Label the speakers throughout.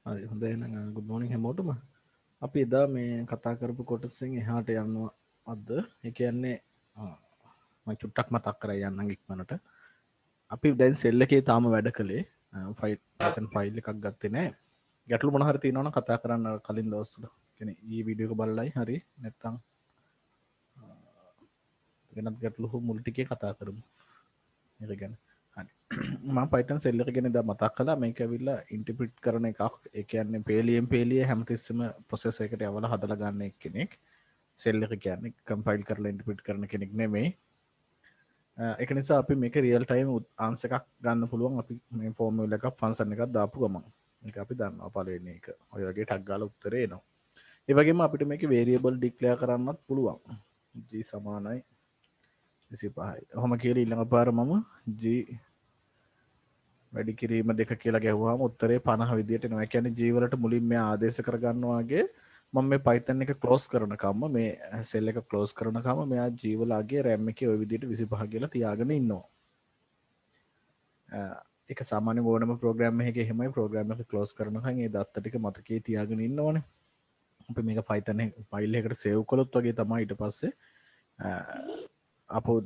Speaker 1: හරි හොඳයි එහෙනම් good morning හැමෝටම. අපි එදා මේ කතා කරපු කොටසෙන් එහාට යනවා අද. ඒ කියන්නේ මම චුට්ටක් මතක් කරලා යන්නම් ඉක්මනට. අපි දැන් සෙල් එකේ තාම වැඩ කළේ ෆයිල් Python ෆයිල් එකක් ගත්තේ නැහැ. ගැටලු මොන හරි තියෙනවා නම් කතා කරන්න කලින් දවස්වල. කියන්නේ ඊ වීඩියෝ එක බලලයි හරි නැත්තම් වෙනත් ගැටලු මුල් ටිකේ කතා කරමු. ඒක ගැන. හරි. මම Python සෙල් එක ගැන දැන් මතක් කළා. මේක ඇවිල්ලා ඉන්ටර්ප්‍රිට් කරන එකක්. ඒ කියන්නේ පේලියෙන් පේලිය හැමතිස්සෙම ප්‍රොසෙස් එකකට යවලා හදලා ගන්න කෙනෙක්. සෙල් එක කියන්නේ කම්පයිල් කරලා ඉන්ටර්ප්‍රිට් කරන කෙනෙක් නෙමෙයි. ඒක නිසා අපි මේක රියල් ටයිම් ආන්සර් එකක් ගන්න පුළුවන්. අපි මේ ෆෝමියුලා එකක් ෆන්ක්ෂන් එකක් දාපු ගමන්. මේක අපි දන්නවා පළවෙනි එක. ඔය වගේ ටැග් ගාලා උත්තරේ එනවා. ඒ වගේම අපිට මේකේ වේරියබල් ඩික්ලෙයාර් කරන්නත් පුළුවන්. g සමානයි 25යි. ඔහොම කියලා ඊළඟ පාර මම g වැඩි කිරීම දෙක කියලා ගැහුවාම උත්තරේ 50 විදියට එනවා. ඒ කියන්නේ g වලට මුලින් මේ ආදේශ කරගන්නවා වගේ මම මේ Python එක ක්ලෝස් කරනකම්ම මේ සෙල් එක ක්ලෝස් කරනකම්ම මෙයා g වලගේ RAM එකේ ওই විදියට 25 කියලා තියාගෙන ඉන්නවා. ඒක සාමාන්‍ය ඕනම ප්‍රෝග්‍රෑම් එකක එහෙමයි ප්‍රෝග්‍රෑම් එක ක්ලෝස් කරනකම් ඒ දත්ත ටික මතකයේ තියාගෙන ඉන්න ඕනේ. අපි මේක Python ෆයිල් එකකට සේව් කළොත් වගේ තමයි ඊට පස්සේ අපෝ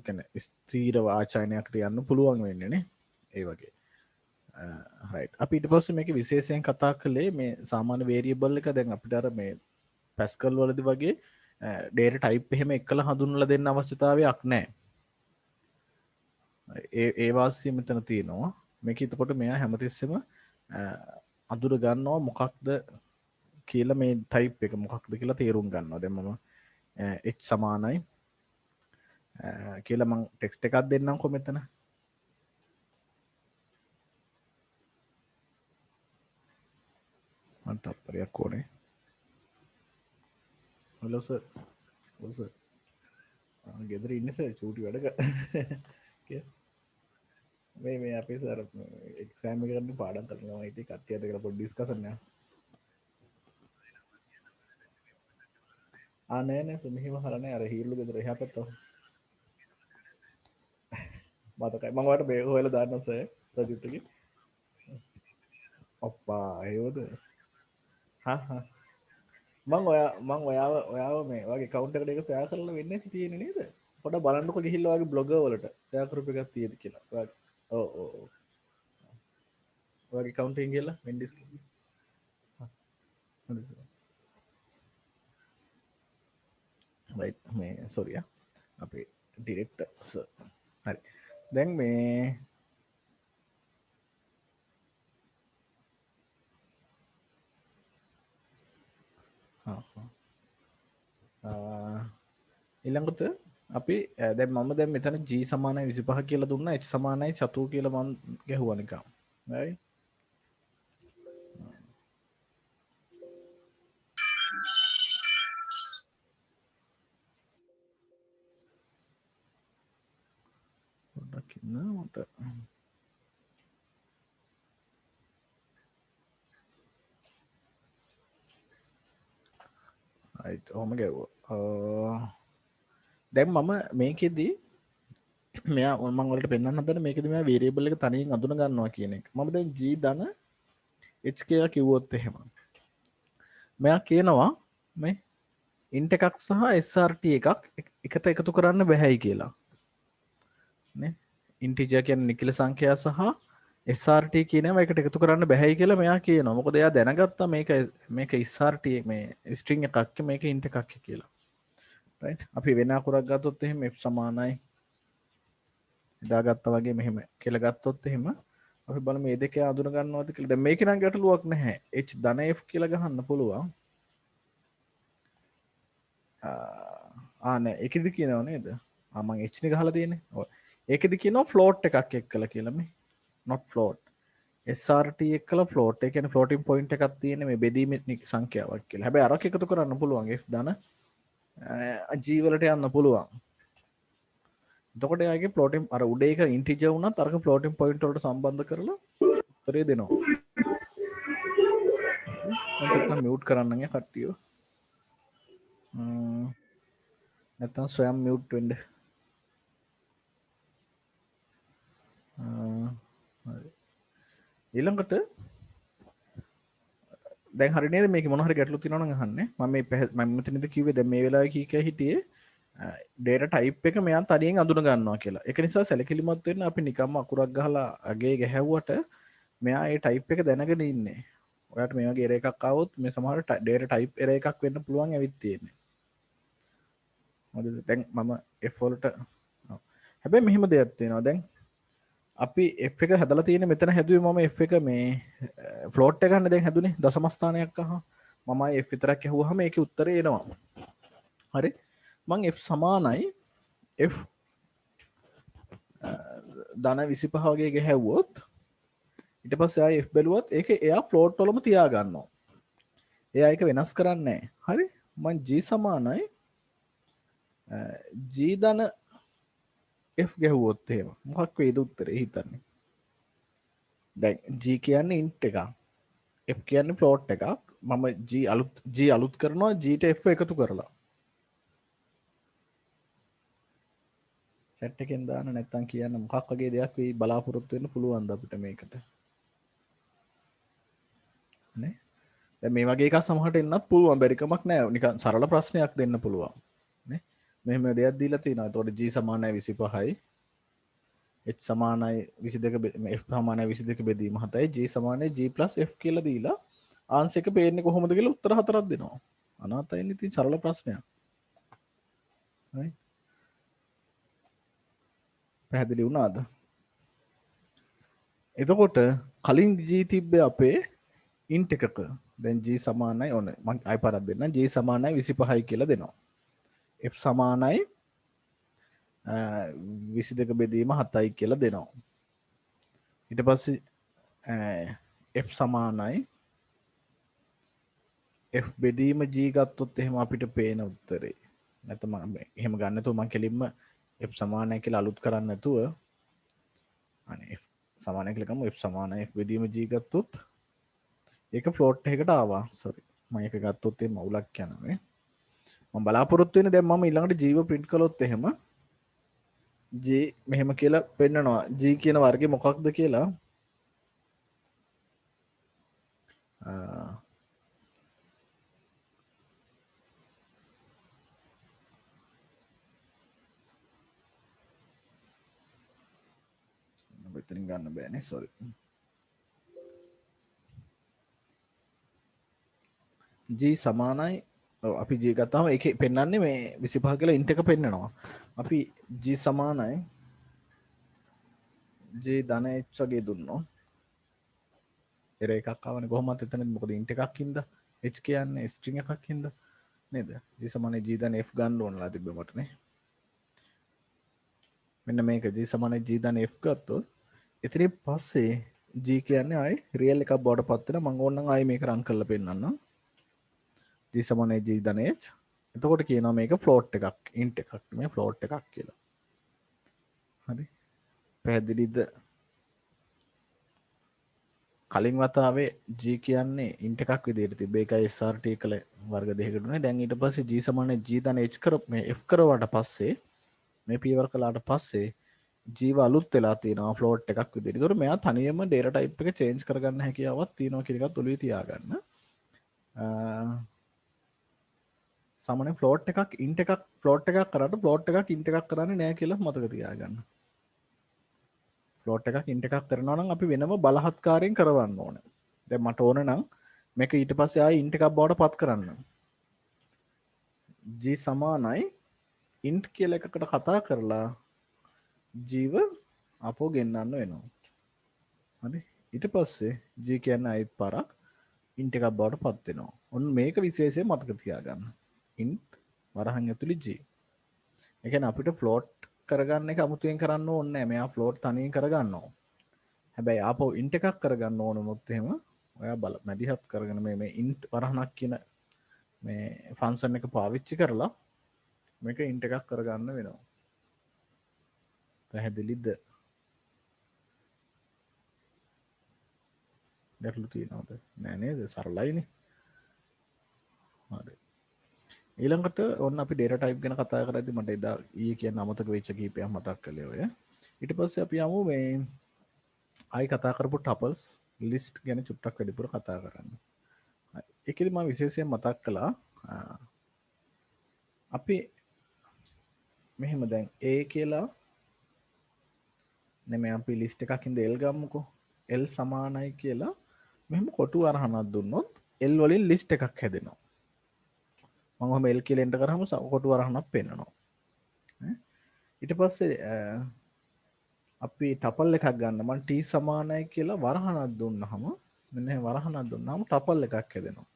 Speaker 1: කියන්නේ ස්ථීර වාචායනයකට යන්න පුළුවන් වෙන්නේ නේ. ඒ වගේ. right. අපි ඊට පස්සේ මේක විශේෂයෙන් කතා කළේ මේ සාමාන්‍ය වේරියබල් එක දැන් අපිට අර මේ Pascal වලදී වගේ data type එහෙම එකලා හඳුන්වලා දෙන්න අවශ්‍යතාවයක් නැහැ. ඒ වාසිය මෙතන තියෙනවා. මේක එතකොට මෙයා හැමතිස්සෙම අඳුර ගන්නවා මොකක්ද කියලා මේ type එක මොකක්ද කියලා තේරුම් ගන්නවා. දැන් මම h සමානයි කියලා මම ටෙක්ස්ට් එකක් දෙන්නම්කො මෙතන. මම තප්පරයක් ඕනේ. hello sir. hello sir. ගෙදර ඉන්නේ සර් චූටි වැඩක. මේ අපේ සර් එක්සෑම් එකකට පාඩම් කරනවා. ඉතින් කට්ටියත් එක්කලා පොඩි ඩිස්කෂන් එකක්. නෑ නෑ මෙහෙම හරන්නේ අර හීල්ලු ගෙදර එහා පැත්ත. මතකයි මම ඔයාලට මේ හොයලා දාන්නම් සර් ප්‍රජෙක්ට් එකේ. අප්පා ඒවද? හා මං ඔයාව මේ වගේ කවුන්ට් එකට එක ෂෙයා කරලා වෙන්නේ තියෙන්නේ නේද? පොඩ්ඩක් බලන්නකො ගිහිල්ලා වගේ බ්ලොගර් වලට ෂෙයා කරපු එකක් තියෙද කියලා. ඔයාලා ඔව් ඔව් ඔව්. ඔයාගේ කවුන්ට් එකෙන් ගිහලා වෙන්ඩිස් හරි රයිට් මේ සෝරි අපේ ඩිරෙක්ටර් සර්. හරි. දැන් මේ ඊළඟට අපි දැන් මම දැන් මෙතන g සමානයි 25 කියලා දුන්නා h සමානයි 4 කියලා මම ගැහුවා නිකන්. හරි. පොඩ්ඩක් ඉන්න මට right ඔහොම ගැව්වා. දැන් මම මේකෙදී මෙයා මම වලට පෙන්වන්න හදන මේකෙදී මෙයා වේරියබල් එක තනියෙන් අඳුන ගන්නවා කියන එක. මම දැන් g ධන h කියලා කිව්වොත් එහෙම. මෙයා කියනවා මේ int එකක් සහ srt එකක් එකට එකතු කරන්න බැහැයි කියලා. නේ? integer කියන්නේ නිකිල සංඛ්‍යා සහ srt කියනවා එකට එකතු කරන්න බැහැයි කියලා මෙයා කියනවා. මොකද එයා දැනගත්තා මේක srt මේ string එකක් මේක int එකක් කියලා. right? අපි වෙන අකුරක් ගත්තොත් එහෙම f සමානයි දාගත්තා වගේ මෙහෙම කියලා ගත්තොත් එහෙම අපි බලමු මේ දෙකේ අඳුන ගන්නවද කියලා. දැන් මේකේ නම් ගැටලුවක් නැහැ. h ධන f කියලා ගහන්න පුළුවන්. නෑ ඒකෙදි කියනව නේද? මම h නේ ගහලා තියෙන්නේ. ඔව්. ඒකෙදි කියනවා float එකක් එක්කලා කියලා මේ. not float. srt එක්කලා float. ඒ කියන්නේ floating point එකක් තියෙන මේ බෙදීමේ සංඛ්‍යාවක් කියලා. හැබැයි අරක එකතු කරන්න පුළුවන් f ධන g වලට යන්න පුළුවන්. එතකොට එයාගේ floating අර උඩ එක integer වුණත් අරක floating point වලට සම්බන්ධ කරලා උත්තරේ දෙනවා. මම මියුට් කරන්න ගේ කට්ටිය. නැත්තම් ස්වයං මියුට් වෙන්න. ඊළඟට දැන් හරි නේද මේක මොන හරි ගැටලු තියෙනවා නම් අහන්නේ මම මේ මම මෙතනද කිව්වේ දැන් මේ වෙලාවේ කී කී හිටියේ ඩේටා ටයිප් එක මෙයා තනියෙන් අඳුන ගන්නවා කියලා. ඒක නිසා සැලකිලිමත් වෙන්න අපි නිකම්ම අකුරක් ගහලා අගේ ගැහැව්වට මෙයා ඒ ටයිප් එක දැනගෙන ඉන්නේ. ඔයාලට මේ වගේ එරර් එකක් ආවොත් මේ සමහර ඩේටා ටයිප් එරර් එකක් වෙන්න පුළුවන් ඇවිත් තියෙන්නේ. හරිද? දැන් මම F වලට හැබැයි මෙහෙම දෙයක් තියෙනවා. දැන් අපි F එක හදලා තියෙන්නේ මෙතන හැදුවේ මම F එක මේ ෆ්ලෝට් එක ගන්න දැන් හැදුනේ දශම ස්ථානයක් අහා මම F විතරක් ඇහුවාම ඒකේ උත්තරේ එනවා. හරි? මං F සමානයි F ධන 25 වගේ ගැහැව්වොත් ඊට පස්සේ ආයේ F බැලුවොත් ඒකේ එයා ෆ්ලෝට් වලම තියා ගන්නවා. එයා ඒක වෙනස් කරන්නේ නැහැ. හරි? මං G සමානයි G ධන F ගැහුවොත් එහෙම මොකක් වේද උත්තරේ හිතන්නේ? දැන් G කියන්නේ int එකක්. F කියන්නේ ෆ්ලෝට් එකක්. මම G අලුත් කරනවා G ට F එකතු කරලා. chat එකෙන් දාන්න නැත්නම් කියන්න මොකක් වගේ දෙයක් වෙයි බලාපොරොත්තු වෙන්න පුළුවන්ද අපිට මේකට? නේ? දැන් මේ වගේ එකක් සමහරට එන්නත් පුළුවන් බැරි කමක් නැහැ. නිකන් සරල ප්‍රශ්නයක් දෙන්න පුළුවන්. නේ? මෙහෙම දෙයක් දීලා තියෙනවා. එතකොට G සමානයි 25යි. H සමානයි 22 F සමානයි 22 බෙදීම 7යි. G සමානයි G F කියලා දීලා ආන්සර් එක පේන්නේ කොහොමද කියලා උත්තර හතරක් දෙනවා. අනාතයින් ඉතින් සරල ප්‍රශ්නයක්. හරි? පැහැදිලි වුණාද? එතකොට කලින් G තිබ්බේ අපේ int එකක. දැන් G සමානයි ඕන මම ආයෙ පාරක් දෙන්නම්. G සමානයි 25යි කියලා දෙනවා. F සමානයි 22 බෙදීම 7යි කියලා දෙනවා. ඊට පස්සේ F සමානයි F බෙදීම G ගත්තොත් එහෙම අපිට පේන උත්තරේ. නැත්නම් එහෙම ගන්න නැතුව මම කෙලින්ම F සමානයි කියලා අලුත් කරන්නේ නැතුව අනේ F සමානයි කියලා ගමු. F සමානයි F බෙදීම G ගත්තොත් ඒක ෆ්ලෝට් එකකට ආවා. සෝරි. මම ඒක ගත්තොත් එහෙම අවුලක් යනවා. මම බලාපොරොත්තු වෙන්නේ දැන් මම ඊළඟට G ව print කළොත් එහෙම G මෙහෙම කියලා පෙන්නනවා. G කියන වර්ගේ මොකක්ද කියලා. මෙතනින් ගන්න බෑනේ. සෝරි. G සමානයි අපි G ගත්තාම ඒකේ පෙන්වන්නේ මේ 25 කියලා int එක පෙන්නනවා. අපි G සමානයි G ධන h වගේ දුන්නොත් එර එකක් ආවනේ කොහොමද එතනද මොකද int එකක් හින්දා h කියන්නේ string එකක් හින්දා නේද? G සමානයි G ධන f ගන්න ඕනලා තිබ්බ මට නේ. මෙන්න මේක G සමානයි G ධන f ගත්තොත් එතනින් පස්සේ G කියන්නේ ආයි රියල් එකක් බවට පත් වෙනවා. මම ඕනනම් ආයි මේක රන් කරලා පෙන්නන්නම්. G සමානයි G ධන h. එතකොට කියනවා මේක ෆ්ලෝට් එකක් int එකක් නෙමෙයි ෆ්ලෝට් එකක් කියලා. හරි. පැහැදිලිද? කලින් වතාවේ G කියන්නේ int එකක් විදිහට තිබ්බ. ඒකයි SRT කළ වර්ග දෙකකට උනේ. දැන් ඊට පස්සේ G සමානයි G ධන h කර මේ f කරවට පස්සේ මේ පියවර කළාට පස්සේ G අලුත් වෙලා තියෙනවා ෆ්ලෝට් එකක් විදිහට. ඒතකොට මෙයා තනියම data type එක change කරගන්න හැකියාවක් තියෙනවා කියන එකත් ඔළුවේ තියාගන්න. සාමාන්‍ය ෆ්ලෝට් එකක් int එකක් ෆ්ලෝට් එකක් කරාට ෆ්ලෝට් එකක් int එකක් කරන්නේ නැහැ කියලා මතක තියාගන්න. ෆ්ලෝට් එකක් int එකක් කරනවා නම් අපි වෙනම බලහත්කාරයෙන් කරවන්න ඕනේ. දැන් මට ඕන නම් මේක ඊට පස්සේ ආයෙ int එකක් බවට පත් කරන්න. G සමානයි int කියලා එකකට කතා කරලා G ව අපෝ ගෙන්නන්න වෙනවා. හරි. ඊට පස්සේ G කියන්නේ ආයෙත් පාරක් int එකක් බවට පත් වෙනවා. ඔන්න මේක විශේෂයෙන් මතක තියාගන්න. int වරහන් ඇතුළේ G. ඒ කියන්නේ අපිට ෆ්ලෝට් කරගන්න එක අමුතුවෙන් කරන්න ඕනේ නැහැ. මෙයා ෆ්ලෝට් තනියෙන් කරගන්නවා. හැබැයි ආපහු int එකක් කරගන්න ඕන වුණොත් එහෙම ඔයා බල මැදිහත් කරගෙන මේ int වරහනක් කියන මේ ෆන්ක්ෂන් එක පාවිච්චි කරලා මේක int එකක් කරගන්න වෙනවා. පැහැදිලිද? ගැටලු තියෙනවද? නෑ නේද? සරලයිනේ. හරි. ඊළඟට ඔන්න අපි data type ගැන කතා කරද්දී මට එදා ඊයේ කියන්න අමතක වෙච්ච කීපයක් මතක් කළේ ඔය. ඊට පස්සේ අපි යමු මේ ආයි කතා කරපු tuples list ගැන චුට්ටක් වැඩිපුර කතා කරන්න. ඒකෙදි මම විශේෂයෙන් මතක් කළා අපි මෙහෙම දැන් A කියලා නෙමෙයි අපි ලිස්ට් එකක් ඉඳ L ගමුකෝ. L සමානයි කියලා මෙහෙම කොටු වරහනක් දුන්නොත් L වලින් ලිස්ට් එකක් හැදෙනවා. මම ඔහම L කියලා එන්ටර් කරාම කොටු වරහනක් පෙන්නනවා. ඊට පස්සේ අපි ටපල් එකක් ගන්න මම T සමානයි කියලා වරහනක් දුන්නාම මෙන්න වරහනක් දුන්නාම ටපල් එකක් හැදෙනවා.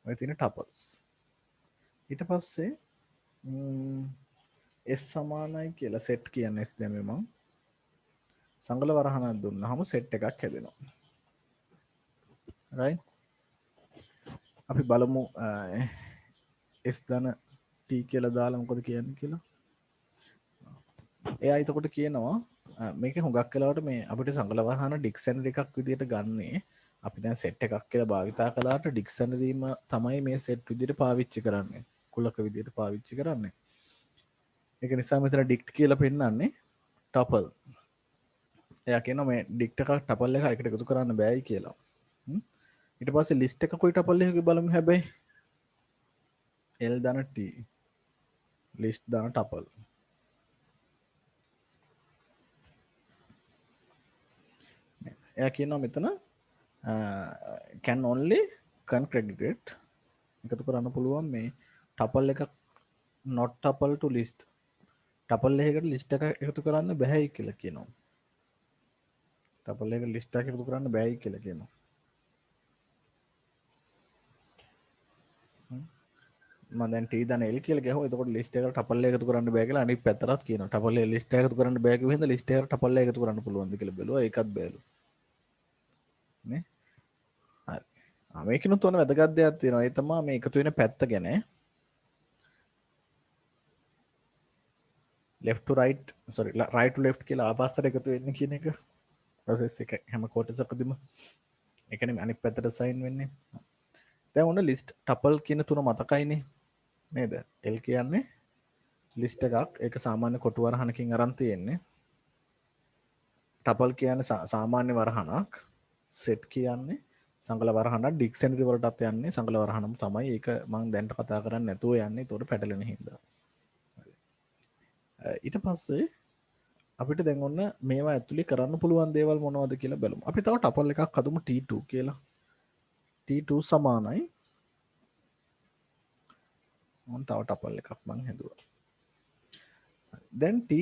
Speaker 1: ඔය තියෙන ටපල්ස්. ඊට පස්සේ S සමානයි කියලා සෙට් කියන්නේ S දැම්මේ මම සංගල වරහනක් දුන්නාම සෙට් එකක් හැදෙනවා. right අපි බලමු S ධන T කියලා දාලා මොකද කියන්නේ කියලා. එයා එතකොට කියනවා මේක හුඟක් වෙලාවට මේ අපිට සංගල වරහන ඩික්ෂනරි එකක් විදිහට ගන්නේ අපි දැන් සෙට් එකක් කියලා භාවිතා කළාට ඩික්ෂනරිම තමයි මේ සෙට් විදිහට පාවිච්චි කරන්නේ. කුලක විදිහට පාවිච්චි කරන්නේ. ඒක නිසා මෙතන ඩික්ට් කියලා පෙන්නන්නේ ටපල්. එයා කියනවා මේ ඩික්ට් එකක් ටපල් එක එකට එකතු කරන්න බෑයි කියලා. ඊට පස්සේ ලිස්ට් එක කොයි ටපල් එකක බලමු හැබැයි L ධන T ලිස්ට් ධන ටපල්. එයා කියනවා මෙතන can only congregate එකතු කරන්න පුළුවන් මේ ටපල් එකක් not tuple to list tuple එකකට ලිස්ට් එකක් එකතු කරන්න බෑයි කියලා කියනවා. ටපල් එක ලිස්ට් එකක් එකතු කරන්න බෑයි කියලා කියනවා. මම දැන් T දන L කියලා ගහුවා. එතකොට ලිස්ට් එකට ටපල් එක එකතු කරන්න බෑ කියලා අනිත් පැත්තටත් කියනවා. ටපල් එක ලිස්ට් එක එකතු කරන්න බෑ කිව්ව හින්දා ලිස්ට් එකට ටපල් එක එකතු කරන්න පුළුවන්ද කියලා බැලුවා. ඒකත් බැලුවා. නේ? හරි. මේකිනුත් ඕන වැදගත් දෙයක් තියෙනවා. ඒ තමයි මේ එකතු වෙන පැත්ත ගැන. left to right sorry right to left කියලා ආපස්සට එකතු වෙන්නේ කියන එක process එක හැම කොටසකදීම ඒ කියන්නේ අනිත් පැත්තට assign වෙන්නේ. දැන් ඔන්න list tuple කියන තුන මතකයිනේ නේද? L කියන්නේ list එකක් ඒක සාමාන්‍ය කොටු වරහනකින් අරන් තියෙන්නේ. tuple කියන්නේ සාමාන්‍ය වරහනක්. set කියන්නේ සංකල වරහනක් dictionary වලටත් යන්නේ සංකල වරහනම තමයි. ඒක මම දැන්ට කතා කරන්නේ නැතුව යන්නේ. ඒතකොට පැටලෙන හින්දා. ඊට පස්සේ අපිට දැන් ඔන්න මේවා ඇතුලේ කරන්න පුළුවන් දේවල් මොනවද කියලා බලමු. අපි තව ටපල් එකක් හදමු T2 කියලා. T2 සමානයි මොන් තව ටපල් එකක් මං හැදුවා. දැන් T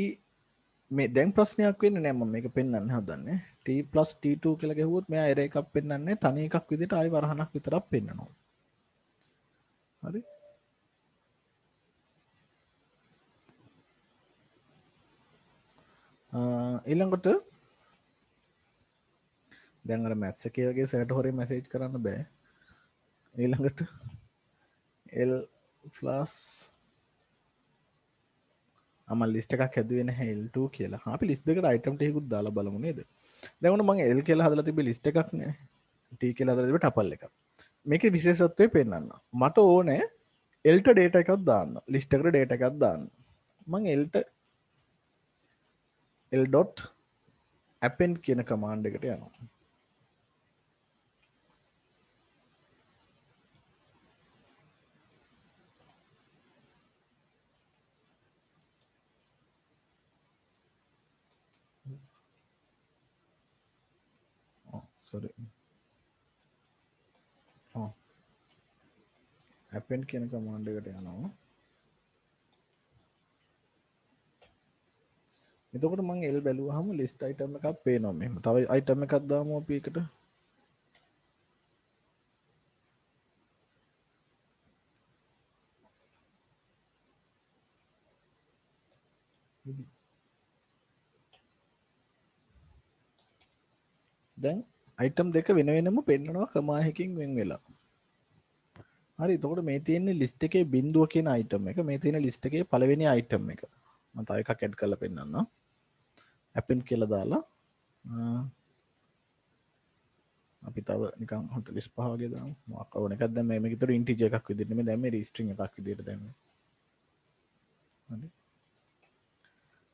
Speaker 1: මේ දැන් ප්‍රශ්නයක් වෙන්නේ නැහැ මම මේක පෙන්වන්න හදන්නේ. T + T2 කියලා ගහුවොත් මෙයා එරර් එකක් පෙන්වන්නේ තනි එකක් විදිහට ආයි වරහනක් විතරක් පෙන්වනවා. හරි? ඊළඟට දැන් අර මැත්ස් එකේ වගේ සර්ට හොරේ මැසේජ් කරන්න බෑ. ඊළඟට L plus අම ලිස්ට් එකක් හැදුවේ නැහැ L2 කියලා. අපි ලිස්ට් දෙකට අයිටම් ටිකකුත් දාලා බලමු නේද? දැන් ඔන්න මම L කියලා හදලා තිබ්බේ ලිස්ට් එකක් නේ. T කියලා හදලා තිබ්බේ ටපල් එකක්. මේකේ විශේෂත්වය පෙන්නන්න. මට ඕනේ L ට data එකක් දාන්න. ලිස්ට් එකට data එකක් දාන්න. මම L ට l.append කියන කමාන්ඩ් එකට යනවා. sorry append කියන කමාන්ඩ් එකට යනවා. එතකොට මම L බැලුවාම list item එකක් පේනවා මෙහෙම. තව item එකක් දාමු අපි එකට. දැන් item දෙක වෙන වෙනම පෙන්නනවා කමාහකින් වෙන් වෙලා. හරි එතකොට මේ තියෙන්නේ list එකේ බිඳුව කියන item එක. මේ තියෙන list එකේ පළවෙනි item එක. මම තව එකක් add කරලා පෙන්නන්නම්. append කියලා දාලා අපි තව නිකන් 45 වගේ දාමු. මොකක් ඕන එකක් දැන් මේක විතර ඉන්ටිජර් එකක් විදිහට නෙමෙයි දැන් මේ ස්ට්‍රින්ග් එකක් විදිහට දැම්මේ. හරි.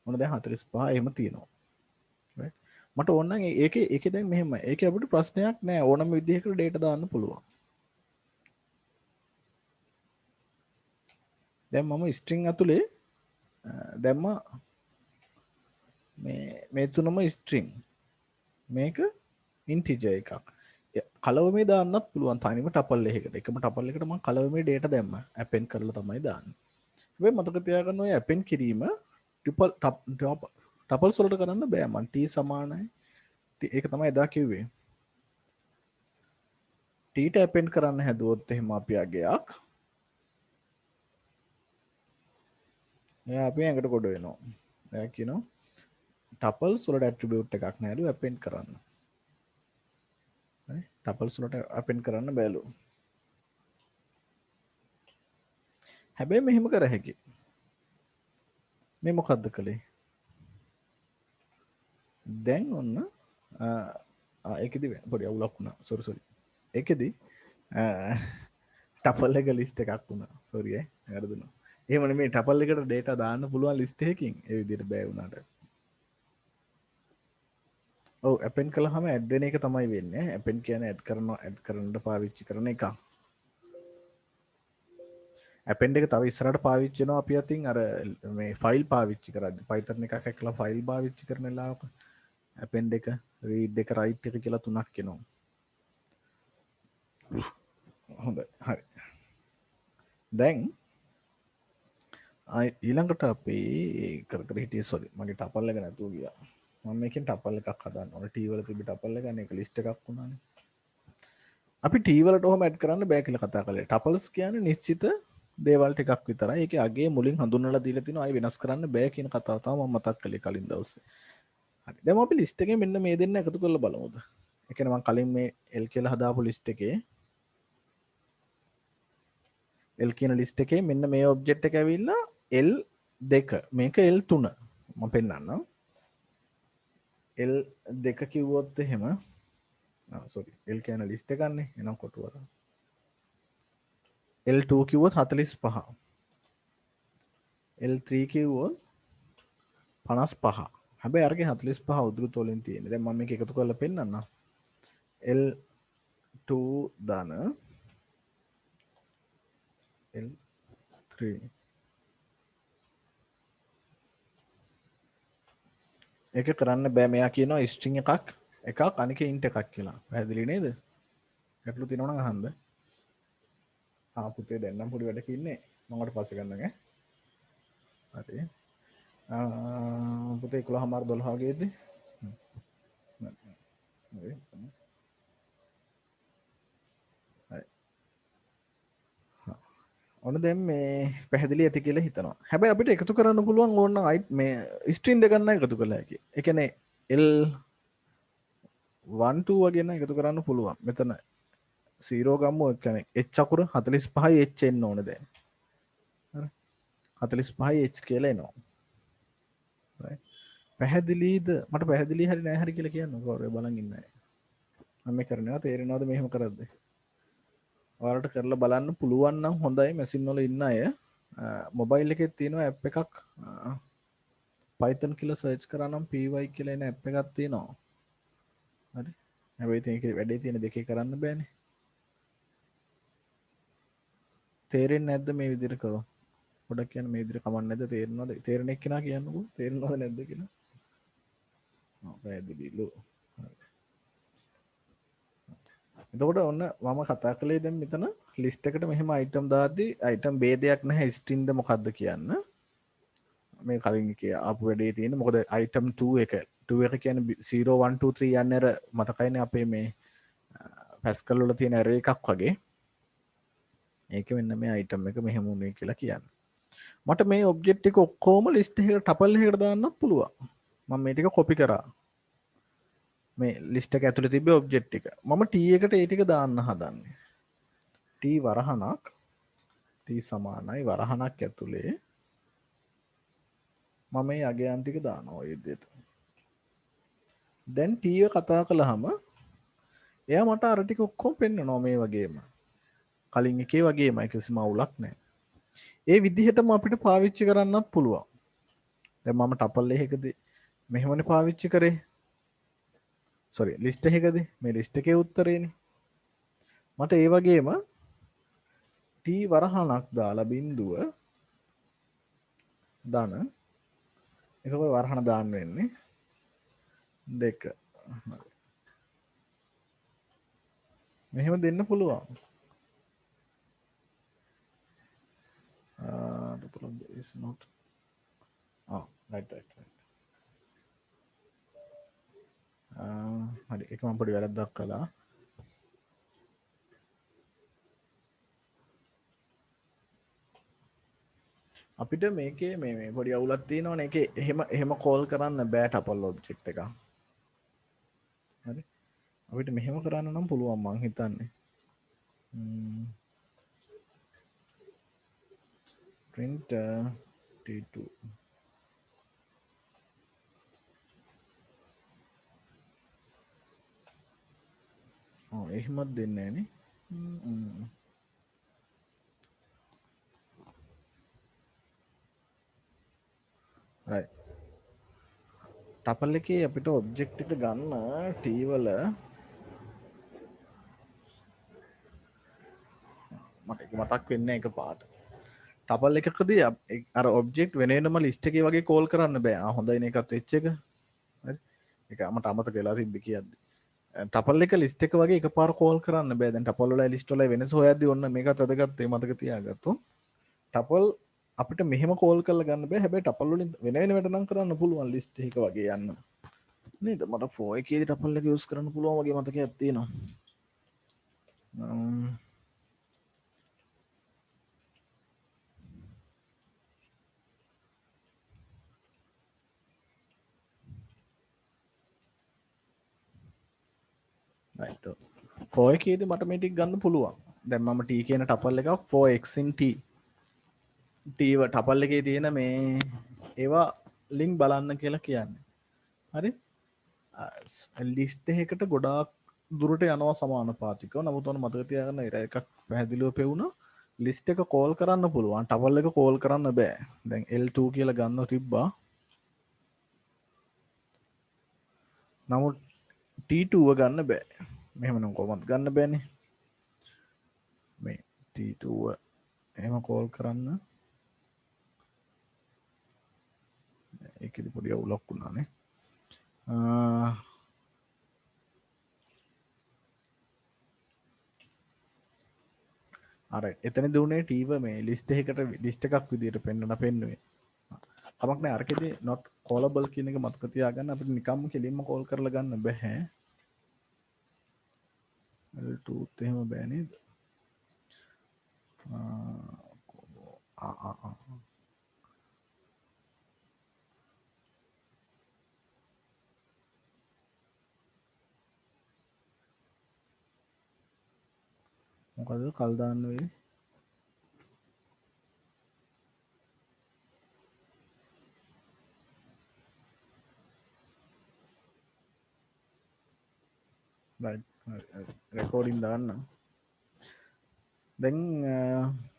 Speaker 1: මොන දැන් 45 එහෙම තියෙනවා. right. මට ඕන නම් ඒකේ දැන් මෙහෙම. ඒකේ අපිට ප්‍රශ්නයක් නෑ. ඕනම විදිහකට data දාන්න පුළුවන්. දැන් මම ස්ට්‍රිං ඇතුලේ දැම්ම මේ තුනම ස්ට්‍රිං මේක ඉන්ටිජර් එකක්. කලවමේ දාන්නත් පුළුවන් තනියම ටපල් එකකට. එකම ටපල් එකට මම කලවමේ data දැම්ම. append කරලා තමයි දාන්නේ. හැබැයි මතක තියාගන්න ඔය append කිරීම ටපල්ස් වලට කරන්න බෑ. මම t සමානයි ඒක තමයි එදා කිව්වේ. t ට append කරන්න හැදුවොත් එහෙම අපි අගයක් එයා අපි ඇඟට කොට වෙනවා. එයා කියනවා ටපල්ස් වලට ඇට්‍රිබියුට් එකක් නෑලු append කරන්න. හරි? ටපල්ස් වලට append කරන්න බෑලු. හැබැයි මෙහෙම කර හැකි. මේ මොකද්ද කළේ? දැන් ඔන්න ඒකෙදි පොඩි අවුලක් වුණා. සෝරි. ඒකෙදි ටපල් එක ලිස්ට් එකක් වුණා. සෝරි වැරදුනා. එහෙම නෙමෙයි ටපල් එකට data දාන්න පුළුවන් ලිස්ට් එකකින් ඒ විදිහට බෑ වුණාට. ඔව් append කළාම add වෙන එක තමයි වෙන්නේ. append කියන්නේ add කරන්න පාවිච්චි කරන එක. append එක තව ඉස්සරහට පාවිච්චි වෙනවා අපි අතින් අර මේ ෆයිල් පාවිච්චි කරද්දි Python එකක් ඇක්කලා ෆයිල් පාවිච්චි කරන වෙලාවක append එක read එක write එක කියලා තුනක් එනවා. හොඳයි හරි. දැන් ඊළඟට අපි කර හිටියේ සෝරි මගේ ටපල් එක නැතුව ගියා. මම මේකෙන් ටපල් එකක් හදන්න ඕනේ. T වල තිබි ටපල් එක ගන්න එක ලිස්ට් එකක් වුණානේ. අපි T වලට ඔහොම ඇඩ් කරන්න බෑ කියලා කතා කළේ. ටපල්ස් කියන්නේ නිශ්චිත දේවල් ටිකක් විතරයි. ඒකේ අගේ මුලින් හඳුන්වලා දීලා තිනවා. ආයි වෙනස් කරන්න බෑ කියන කතාව තමයි මම මතක් කළේ කලින් දවසේ. හරි. දැන් අපි ලිස්ට් එකේ මෙන්න මේ දෙන්න එකතු කරලා බලමුද? ඒ කියන්නේ මම කලින් මේ L කියලා හදාපු ලිස්ට් එකේ L කියන ලිස්ට් එකේ මෙන්න මේ ඔබ්ජෙක්ට් එක ඇවිල්ලා L2 මේක L3 මම පෙන්නන්නම්. L2 කිව්වොත් එහෙම සෝරි L කියන ලිස්ට් එක ගන්න එනම් කොටුවර L2 කිව්වොත් 45 L3 කිව්වොත් 55 හැබැයි අරගේ 45 උද්ෘත වලින් තියෙන්නේ. දැන් මම මේක එකතු කරලා පෙන්නන්නම්. L2 දාන L3 ඒක කරන්න බෑ. මෙයා කියනවා ස්ට්‍රිං එකක් අනික ඉන්ට් එකක් කියලා. පැහැදිලි නේද? ගැටලු තියෙනවා නම් අහන්න. පුතේ දැන් නම් පොඩි වැඩක ඉන්නේ. මම ඔයාලට පස්සේ ගන්නම ඈ. හරි. පුතේ 11:12 වගේදී. හරි. ඔන්න දැන් මේ පැහැදිලි ඇති කියලා හිතනවා. හැබැයි අපිට එකතු කරන්න පුළුවන් ඕන මේ ස්ට්‍රිං දෙක ගන්න එකතු කළා හැකි. ඒ කියන්නේ L12 වගේ නම් එකතු කරන්න පුළුවන්. මෙතන 0 ගම්මු. ඒ කියන්නේ h අකුර 45යි h එන්න ඕනේ දැන්. හරි. 45යි h කියලා එනවා. right. පැහැදිලිද? මට පැහැදිලි හරි නෑ හරි කියලා කියන්න. කවුරු බලන් ඉන්නේ නැහැ. මම මේ කරනවා තේරෙනවද මෙහෙම කරද්දී? ඔයාලට කරලා බලන්න පුළුවන් නම් හොඳයි. මැෂින් වල ඉන්න අය මොබයිල් එකේ තියෙනවා ඇප් එකක් Python කියලා සර්ච් කරා නම් py කියලා එන ඇප් එකක් තියෙනවා. හරි. හැබැයි ඉතින් ඒකේ වැඩේ තියෙන දෙකේ කරන්න බෑනේ. තේරෙන්නේ නැද්ද මේ විදිහට කරොත්? පොඩක් කියන්න මේ විදිහට කමක් නැද්ද? තේරෙනවද? තේරෙන එක්කෙනා කියන්නකෝ. තේරෙනවද නැද්ද කියලා. පැහැදිලිලු. එතකොට ඔන්න මම කතා කළේ දැන් මෙතන ලිස්ට් එකට මෙහෙම අයිටම් දාද්දි අයිටම් ભેදයක් නැහැ ස්ට්‍රින්ග්ද මොකද්ද කියන්න. මේ කලින් එකේ ආපු වැඩේ තියෙන මොකද අයිටම් 2 එක 2 එක කියන්නේ 0 1 2 3 යන්නේ අර මතකයිනේ අපේ මේ පැස්කල් වල තියෙන ඇරේ එකක් වගේ. ඒක මෙන්න මේ අයිටම් එක මෙහෙම උනේ කියලා කියන්නේ. මට මේ ඔබ්ජෙක්ට් එක ඔක්කොම ලිස්ට් එකකට ටපල් එකකට දාන්නත් පුළුවන්. මම මේ ටික කොපි කරා. මේ ලිස්ට් එක ඇතුලේ තිබ්බ ඔබ්ජෙක්ට් එක. මම t එකට ඒ ටික දාන්න හදන්නේ. t වරහණක් t සමානයි වරහණක් ඇතුලේ මම මේ අගයන් ටික දානවා ඔය විදිහට. දැන් t එක කතා කළාම එයා මට අර ටික ඔක්කොම පෙන්නනවා මේ වගේම. කලින් එකේ වගේම කිසිම අවුලක් නැහැ. ඒ විදිහටම අපිට පාවිච්චි කරන්නත් පුළුවන්. දැන් මම ටපල් එකකදී මෙහෙමනේ පාවිච්චි කරේ. සෝරි ලිස්ට් එකකදී මේ ලිස්ට් එකේ උත්තරේනේ. මට ඒ වගේම t වරහණක් දාලා බිඳුව දාන එතකොට වරහන දාන්න වෙන්නේ 2 මෙහෙම දෙන්න පුළුවන් triple is not right හරි ඒක මම පොඩි වැරද්දක් කළා අපිට මේකේ මේ පොඩි අවුලක් තියෙනවනේ ඒකේ එහෙම කෝල් කරන්න බෑ ටපල් ඔබ්ජෙක්ට් එක. හරි. අපිට මෙහෙම කරන්න නම් පුළුවන් මං හිතන්නේ. print t2 එහෙමත් දෙන්නේ නෑනේ. right. ටපල් එකේ අපිට ඔබ්ජෙක්ට් එක ගන්න t වල මට ඒක මතක් වෙන්නේ එක පාට. ටපල් එකකදී අර ඔබ්ජෙක්ට් වෙනම ලිස්ට් එකේ වගේ කෝල් කරන්න බෑ. හොඳයිනේ එකත් වෙච්ච එක. හරි. ඒක මට අමතක වෙලා තිබ්බේ කියද්දි. ටපල් එක ලිස්ට් එක වගේ එකපාර කෝල් කරන්න බෑ. දැන් ටපල් වල ලිස්ට් වල වෙනස හොයද්දි ඔන්න මේකත් වැදගත් ඒ මතක තියාගත්තොත්. ටපල් අපිට මෙහෙම කෝල් කරලා ගන්න බෑ. හැබැයි ටපල් වලින් වෙන වැඩ නම් කරන්න පුළුවන් ලිස්ට් එකක වගේ යන්න. නේද? මට 4 එකේදී ටපල් එක යූස් කරන්න පුළුවන් වගේ මතකයක් තියෙනවා. right. 4 එකේදී මට මේ ටික ගන්න පුළුවන්. දැන් මම t කියන ටපල් එකක් 4x in t ටපල් එකේ තියෙන මේ ඒවා ලින්ක් බලන්න කියලා කියන්නේ. හරි. ලිස්ට් එකකට ගොඩාක් දුරට යනවා සමානුපාතිකව. නමුත් ඔන්න මතක තියාගන්න එකක් පැහැදිලිව පෙවුණා. ලිස්ට් එක කෝල් කරන්න පුළුවන්. ටපල් එක කෝල් කරන්න බෑ. දැන් L2 කියලා ගන්න තිබ්බා. නමුත් T2ව ගන්න බෑ. මෙහෙම නම් කොහොමද ගන්න බෑනේ. මේ T2ව එහෙම කෝල් කරන්න ඒකෙදි පොඩි අවුලක් වුණානේ. alright එතන දුන්නේ T-ව මේ ලිස්ට් එකකට ලිස්ට් එකක් විදියට පෙන්නුවේ. කමක් නෑ අරකෙදි not callable කියන එක මතක තියාගන්න අපිට නිකම්ම කෙලින්ම කෝල් කරලා ගන්න බෑ. L2 එහෙම බෑ නේද? මොකද කල් දාන්න වෙයි? රෙකෝඩින් දාන්න. දැන්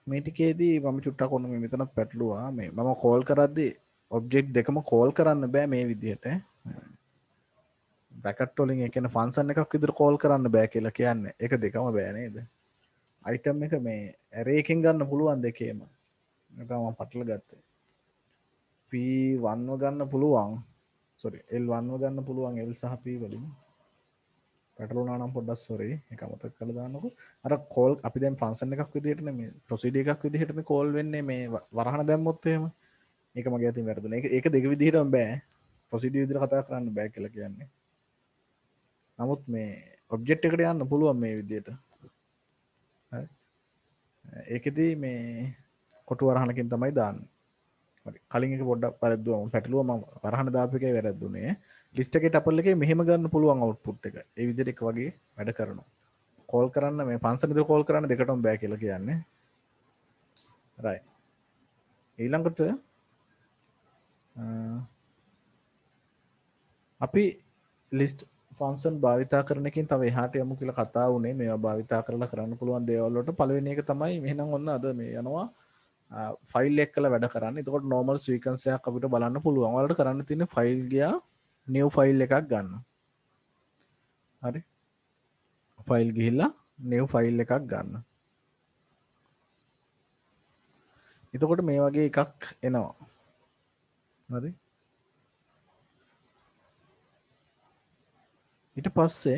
Speaker 1: මේ ටිකේදී මම චුට්ටක් ඔන්න මේ මෙතන පැටලුවා. මේ මම කෝල් කරද්දී ඔබ්ජෙක්ට් දෙකම කෝල් කරන්න බෑ මේ විදිහට. බ්‍රැකට් වලින් ඒ කියන්නේ ෆන්ක්ෂන් එකක් විදිහට කෝල් කරන්න බෑ කියලා කියන්නේ. ඒක දෙකම බෑ නේද? අයිටම් එක මේ ඇරේ එකෙන් ගන්න පුළුවන් දෙකේම. ඒක මම පටල ගත්තේ. P1ව ගන්න පුළුවන්. sorry L1ව ගන්න පුළුවන් L සහ P වලින්. පැටලුණා නම් පොඩ්ඩක් sorry. ඒක අමතක කරලා දාන්නකෝ. අර කෝල් අපි දැන් ෆන්ක්ෂන් එකක් විදිහටනේ මේ ප්‍රොසීඩර් එකක් විදිහටනේ කෝල් වෙන්නේ මේ වරහන දැම්මොත් එහෙම. ඒක මගේ අතින් වැරදුනා. ඒක දෙක විදිහටම බෑ. ප්‍රොසීඩර් විදිහට කතා කරන්න බෑ කියලා කියන්නේ. නමුත් මේ ඔබ්ජෙක්ට් එකට යන්න පුළුවන් මේ විදිහට. හරි. ඒකෙදි මේ කොටු වරහනකින් තමයි දාන්නේ. හරි. කලින් එක පොඩ්ඩක් වැරද්දුවා. මම පැටලුවා මම වරහන දාපු එකේ වැරද්දුනේ. ලිස්ට් එකේ ටපල් එකේ මෙහෙම ගන්න පුළුවන් අවුට්පුට් එක. ඒ විදිහට එක වගේ වැඩ කරනවා. කෝල් කරන්න මේ ෆන්ක්ෂන් විදිහට කෝල් කරන්න දෙකටම බෑ කියලා කියන්නේ. right. ඊළඟට අපි ලිස්ට් ෆන්ක්ෂන් භාවිතා කරන එකකින් තව එහාට යමු කියලා කතා වුණේ. මේවා භාවිතා කරලා කරන්න පුළුවන් දේවල් වලට පළවෙනි එක තමයි මෙහෙනම් ඔන්න අද මේ යනවා ෆයිල් එක කළ වැඩ කරන්න. එතකොට normal sequence එකක් අපිට බලන්න පුළුවන්. ඔයාලට කරන්න තියෙන්නේ ෆයිල් ගියා new file එකක් ගන්න. හරි. ෆයිල් ගිහිල්ලා new file එකක් ගන්න. එතකොට මේ වගේ එකක් එනවා. හරි ඊට පස්සේ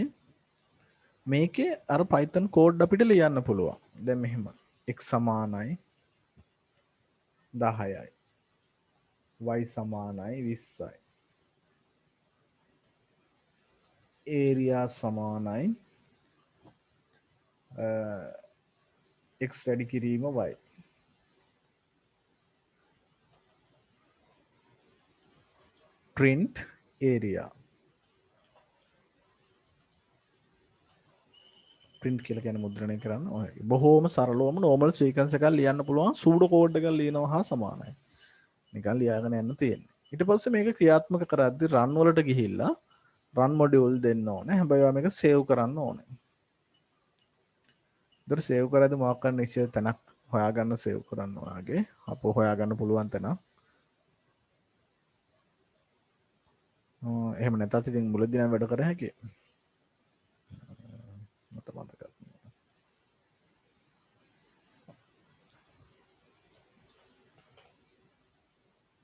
Speaker 1: මේකේ අර Python කෝඩ් අපිට ලියන්න පුළුවන්. දැන් මෙහෙම x සමානයි 10යි y සමානයි 20යි area සමානයි x වැඩි කිරීම y print area print කියලා කියන්නේ මුද්‍රණය කරන්න ඔය බොහෝම සරලවම normal sequence එකක් ලියන්න පුළුවන් pseudo code එකක් ලියනවා හා සමානයි නිකන් ලියාගෙන යන්න තියෙන්නේ ඊට පස්සේ මේක ක්‍රියාත්මක කරද්දී run වලට ගිහිල්ලා run module දෙන්න ඕනේ හැබැයි ඔයා මේක save කරන්න ඕනේ ඒතර save කරද්දී මොකක් කරන්න ඉස්සෙල් තැනක් හොයාගන්න save කරන්න ඔයාගේ අපෝ හොයාගන්න පුළුවන් තැනක් එහෙම නැත්නම් ඉතින් මුලදී නම් වැඩ කර හැකියි මට මතක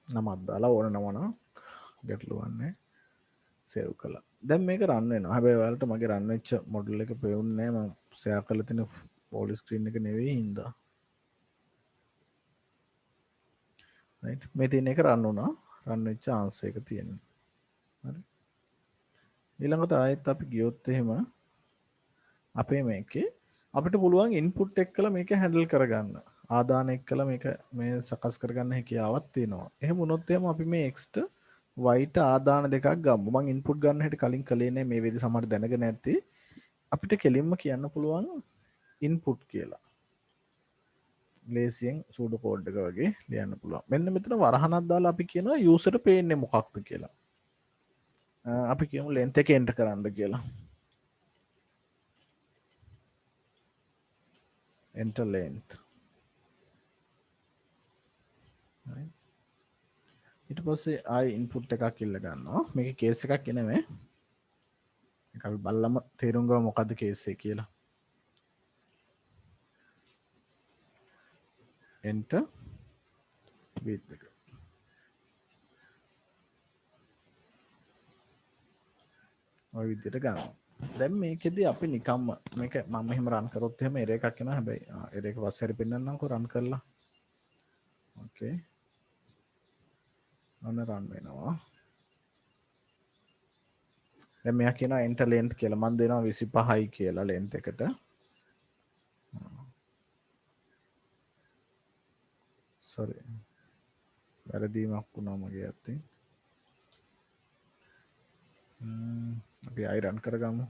Speaker 1: නමක් දාලා ඕන නමන ගැටලුවන්නේ සේව් කළා. දැන් මේක රන් වෙනවා. හැබැයි ඔයාලට මගේ රන් වෙච්ච මොඩල් එක පෙවුන්නේ නැහැ. මම ෂෙයා කරලා තියෙන ෆුල් ස්ක්‍රීන් එක නෙවෙයි හින්දා. රයිට්. මේ තියෙන එක රන් වුණා. රන් වෙච්ච ආන්සර් එක තියෙනවා. හරි. ඊළඟට ආයෙත් අපි ගියොත් එහෙම අපේ මේකේ අපිට පුළුවන් ඉන්පුට් එක්කලා මේක හැන්ඩල් කරගන්න. ආදාන එක්කලා මේක මේ සකස් කරගන්න හැකියාවක් තියෙනවා. එහෙම වුණොත් එහෙම අපි මේ x ට y ට ආදාන දෙකක් ගමු. මම ඉන්පුට් ගන්න හැටි කලින් කළේ නෑ මේ වෙලේ සමහර දැනගෙන නැති. අපිට කෙලින්ම කියන්න පුළුවන් ඉන්පුට් කියලා. ලේසියෙන් සූඩෝ කෝඩ් එක වගේ ලියන්න පුළුවන්. මෙන්න මෙතන වරහනක් දාලා අපි කියනවා යූසර්ට පේන්නේ මොකක්ද කියලා. අපි කියමු length එක enter කරන්න කියලා. enter length. ඊට පස්සේ ආයි ඉන්පුට් එකක් ඉල්ල ගන්නවා. මේකේ කේස් එකක් එනවේ. ඒක අපි බලලම තේරුම් ගමු මොකද්ද කේස් එක කියලා. enter width එක. ඔය විදිහට ගන්නවා. දැන් මේකෙදි අපි නිකම්ම මේක මම මෙහෙම රන් කරොත් එහෙම error එකක් එනවා. හැබැයි error එක පස්සේ හරි පෙන්නන්නම්කෝ රන් කරලා. ඕකේ. ඔන්න රන් වෙනවා. දැන් මෙයා කියනවා enter length කියලා. මම දෙනවා 25යි කියලා length එකට. sorry. වැරදීමක් වුණා මගේ අතින්. අපි ආයි රන් කරගමු.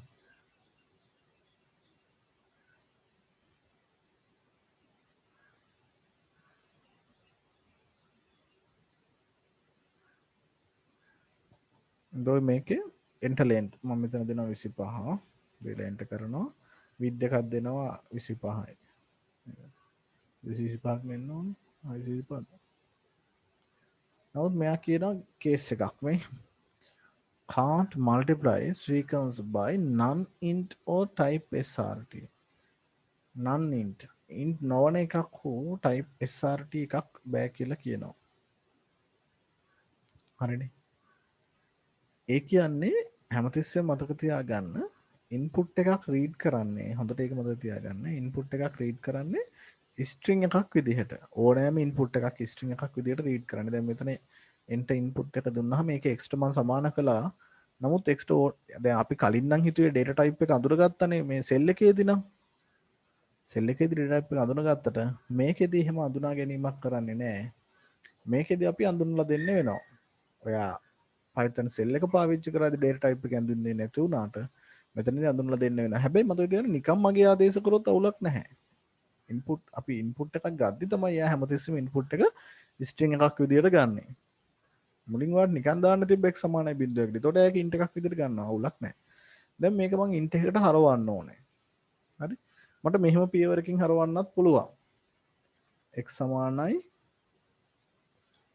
Speaker 1: දොයි මේකේ enter length මම මෙතන දෙනවා 25. දීලා enter කරනවා. width එකක් දෙනවා 25යි. 25ක් වෙන්න ඕනේ. 25. නමුත් මෙයා කියනවා කේස් එකක් මේ can't multiply sequence by non-int or type srt. non-int int නොවන එකක් හෝ type srt එකක් බෑ කියලා කියනවා. හරිනේ. ඒ කියන්නේ හැමතිස්සෙම මතක තියාගන්න ඉන්පුට් එකක් රීඩ් කරන්නේ හොඳට ඒක මතක තියාගන්න ඉන්පුට් එකක් රීඩ් කරන්නේ ස්ට්‍රිං එකක් විදිහට ඕනෑම ඉන්පුට් එකක් ස්ට්‍රිං එකක් විදිහට රීඩ් කරන්නේ. දැන් මෙතන enter ඉන්පුට් එක දුන්නාම මේක x ට මම සමාන කළා. නමුත් x ට දැන් අපි කලින් නම් හිතුවේ data type එක අඳුරගත්තනේ මේ cell එකේදී නම් cell එකේදී data type එක අඳුනගත්තට මේකෙදී එහෙම අඳුනා ගැනීමක් කරන්නේ නැහැ. මේකෙදී අපි අඳුනලා දෙන්න වෙනවා. ඔයා Python cell එක පාවිච්චි කරද්දී data type එක ඇඳුන්නේ නැති වුණාට මෙතනදී අඳුනලා දෙන්න වෙනවා. හැබැයි මතක තියාගන්න නිකම් මගේ ආදේශ කරොත් අවුලක් නැහැ. ඉන්පුට් අපි ඉන්පුට් එකක් ගද්දි තමයි යා හැමතිස්සෙම ඉන්පුට් එක ස්ට්‍රිං එකක් විදියට ගන්නෙ. මුලින් වාට නිකන් දාන්න තිබ්බ x සමානයි බිංදුවකට. ඒතකොට ඒක int එකක් විදියට ගන්නවා. අවුලක් නැහැ. දැන් මේක මං int එකකට හරවන්න ඕනේ. හරි? මට මෙහෙම පියවරකින් හරවන්නත් පුළුවන්. x සමානයි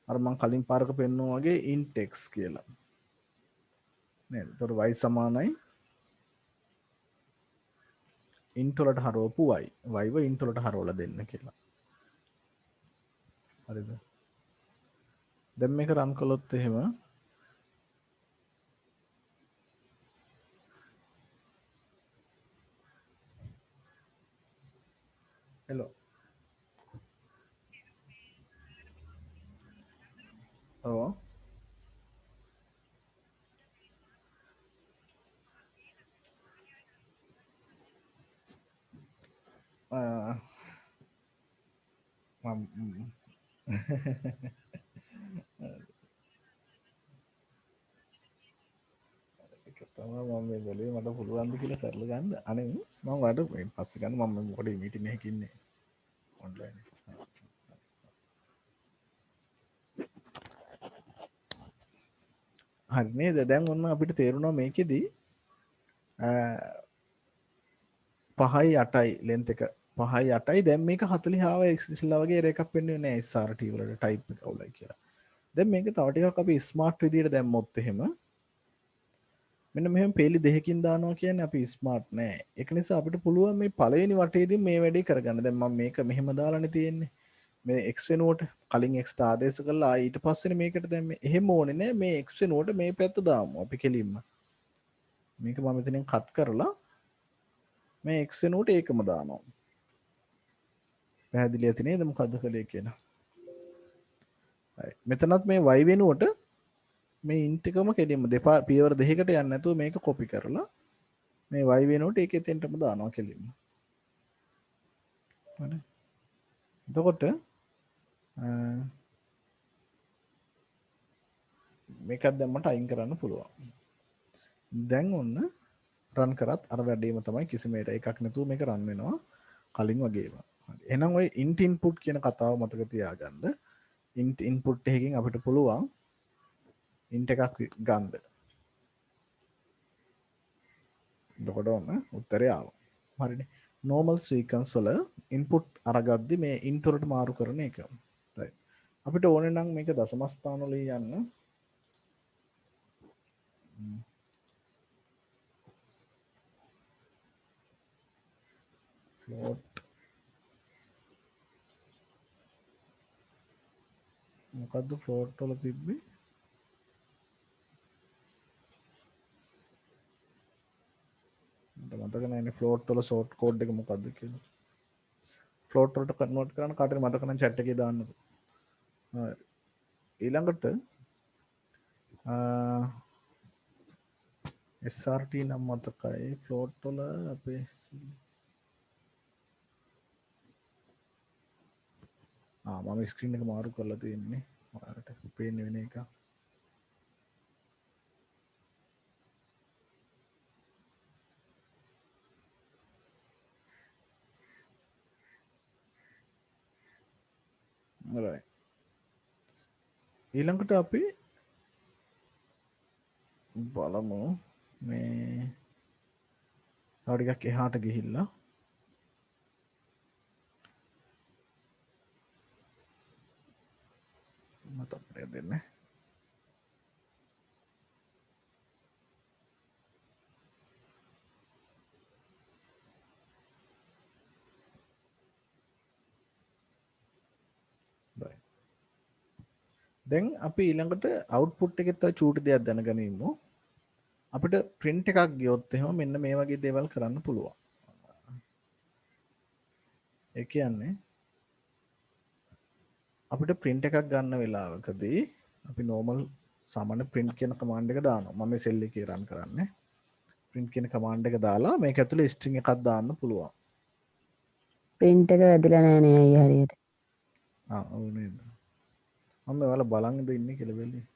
Speaker 1: අර මං කලින් පාරක පෙන්නුවා වගේ int x කියලා. නේද? ඒතකොට y සමානයි int වලට හරවපු y. y ව int වලට හරවලා දෙන්න කියලා. හරිද? දැන් මේක රන් කළොත් එහෙම හෙලෝ ඔව් මම ඒක තමයි මම මේ බැලුවේ මට පුළුවන් ද කියලා කරලා ගන්න අනේ මම වඩ මේ පස්සේ ගන්න මම මොකද මීටින් එකක ඉන්නේ ඔන්ලයින් හරි නේද දැන් ඔන්න අපිට තේරුණා මේකෙදි 5යි 8යි ලෙන්ත් එක 5යි 8යි දැන් මේක 40 ආව ඉස්සෙල්ලා වගේ එකක් වෙන්නේ නැහැ SRT වලට ටයිප් එක අවුලයි කියලා. දැන් මේක තව ටිකක් අපි ස්මාර්ට් විදියට දැම්මොත් එහෙම මෙන්න මෙහෙම පේලි දෙකකින් දානවා කියන්නේ අපි ස්මාර්ට් නෑ. ඒක නිසා අපිට පුළුවන් මේ පළවෙනි වටේදී මේ වැඩේ කරගන්න. දැන් මම මේක මෙහෙම දාලානේ තියෙන්නේ. මේ x වෙනුවට කලින් x ට ආදේශ කළා ඊට පස්සේ මේකට දැම්මේ. එහෙම ඕනේ නෑ මේ x වෙනුවට මේ පැත්ත දාමු අපි කෙලින්ම. මේක මම මෙතනින් කට් කරලා මේ x වෙනුවට ඒකම දානවා. පැහැදිලි ඇති නේද මොකද්ද කළේ කියලා. හරි. මෙතනත් මේ y වෙනුවට මේ int එකම කෙලින්ම දෙපා පියවර දෙකකට යන්නේ නැතුව මේක කොපි කරලා මේ y වෙනුවට ඒක එතෙන්ටම දානවා කෙලින්ම. හරි. එතකොට මේකත් දැම්මට අයින් කරන්න පුළුවන්. දැන් ඔන්න රන් කරත් අර වැඩේම තමයි කිසිම එකක් නැතුව මේක රන් වෙනවා කලින් වගේම. හරි. එහෙනම් ඔය int input කියන කතාව මතක තියාගන්න. int input එකකින් අපිට පුළුවන් int එකක් ගන්න. එතකොට ඔන්න උත්තරය ආවා. හරිනේ. normal sequence වල input අරගද්දි මේ int වලට මාරු කරන එක. right. අපිට ඕනේ නම් මේක දශම ස්ථාන වල යන්න float මොකද්ද float වල තිබ්බේ මට මතක නැහැ float වල short code එක මොකද්ද කියලා float වලට කන්වර්ට් කරන්න කාටද මතක නම් chat එකේ දාන්නකෝ හරි ඊළඟට SRT නම් මතකයි float වල අපේ මම ස්ක්‍රීන් එක මාරු කරලා තියෙන්නේ ඔයාලට පේන්නේ වෙන එක right ඊළඟට අපි බලමු මේ තව ටිකක් එහාට ගිහිල්ලා මතක් දෙන්නේ දැන් අපි ඊළඟට අවුට්පුට් එකේ තව චූටි දෙයක් දැනගනිමු. අපිට print එකක් ගියොත් එහෙම මෙන්න මේ වගේ දේවල් කරන්න පුළුවන්. ඒ කියන්නේ අපිට print එකක් ගන්න වෙලාවකදී අපි normal සාමාන්‍ය print කියන command එක දානවා. මම මේ cell එකේ run කරන්නේ. print කියන command එක දාලා මේක ඇතුලේ string එකක් දාන්න පුළුවන්.
Speaker 2: print එක වැදිලා නැහැ නේ අයියා හරියට.
Speaker 1: ඔව් නේද. මම ඔයාලා බලන් ඉන්නේ කියලා බැලුවේ.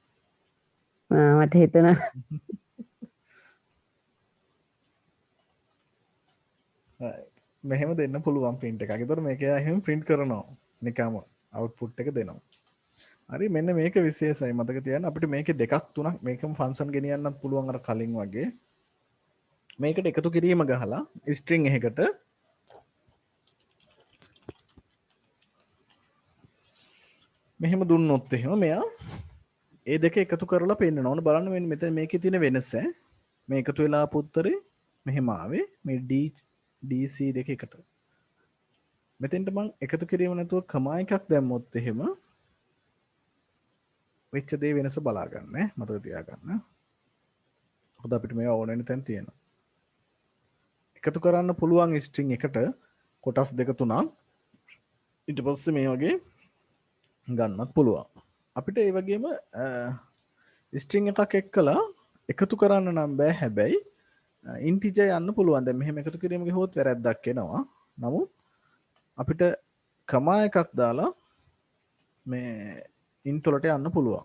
Speaker 2: මට හිතුණා
Speaker 1: මෙහෙම දෙන්න පුළුවන් print එකක්. ඒතකොට මේක එයා එහෙම print කරනවා. නිකම්ම output එක දෙනවා. හරි මෙන්න මේක විශේෂයි මතක තියාගන්න අපිට මේකේ දෙකක් තුනක් මේකම ෆන්ක්ෂන් ගෙනියන්නත් පුළුවන් අර කලින් වගේ. මේකට එකතු කිරීම ගහලා string එකකට මෙහෙම දුන්නොත් එහෙම මෙයා ඒ දෙක එකතු කරලා පෙන්නනවා. ඕන බලන්න මෙතන මේකේ තියෙන වෙනස. මේ එකතු වෙලා ආපු උත්තරේ මෙහෙම ආවේ මේ DC දෙක එකට. මෙතෙන්ට මම එකතු කිරීම නැතුව කමා එකක් දැම්මොත් එහෙම වෙච්ච දේ වෙනස බලා ගන්න ඈ මතක තියාගන්න. මොකද අපිට මේවා ඕන වෙන තැන් තියෙනවා. එකතු කරන්න පුළුවන් ස්ට්‍රිං එකට කොටස් දෙක තුනක් ඊට පස්සේ මේ වගේ ගන්නත් පුළුවන්. අපිට ඒ වගේම ස්ට්‍රිං එකක් එක්කලා එකතු කරන්න නම් බෑ. හැබැයි ඉන්ටිජර් යන්න පුළුවන්. දැන් මෙහෙම එකතු කිරීම ගියොත් වැරද්දක් එනවා. නමුත් අපිට කමා එකක් දාලා මේ ඉන්ට් වලට යන්න පුළුවන්.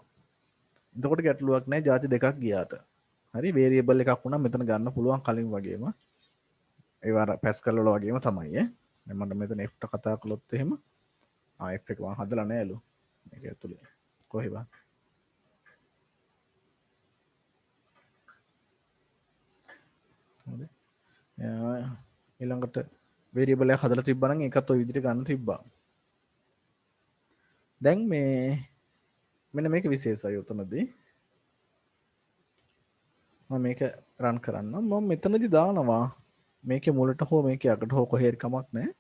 Speaker 1: එතකොට ගැටලුවක් නැහැ ಜಾති දෙකක් ගියාට. හරි වේරියබල් එකක් වුණා මෙතන ගන්න පුළුවන් කලින් වගේම. ඒ වාර පැස්කල් වල වගේම තමයි ඈ. දැන් මම මෙතන F ට කතා කළොත් එහෙම F එක මම හදලා නෑලු. මේක ඇතුලේ. කොහෙද? හරි. ඊළඟට වේරියබල් එකක් හදලා තිබ්බා නම් ඒකත් ඔය විදිහට ගන්න තිබ්බා. දැන් මේ මෙන්න මේක විශේෂයි උතනදී. මම මේක රන් කරන්න. මම මෙතනදී දානවා මේකේ මුලට හෝ මේකේ අගට හෝ කොහේ හරි කමක් නැහැ.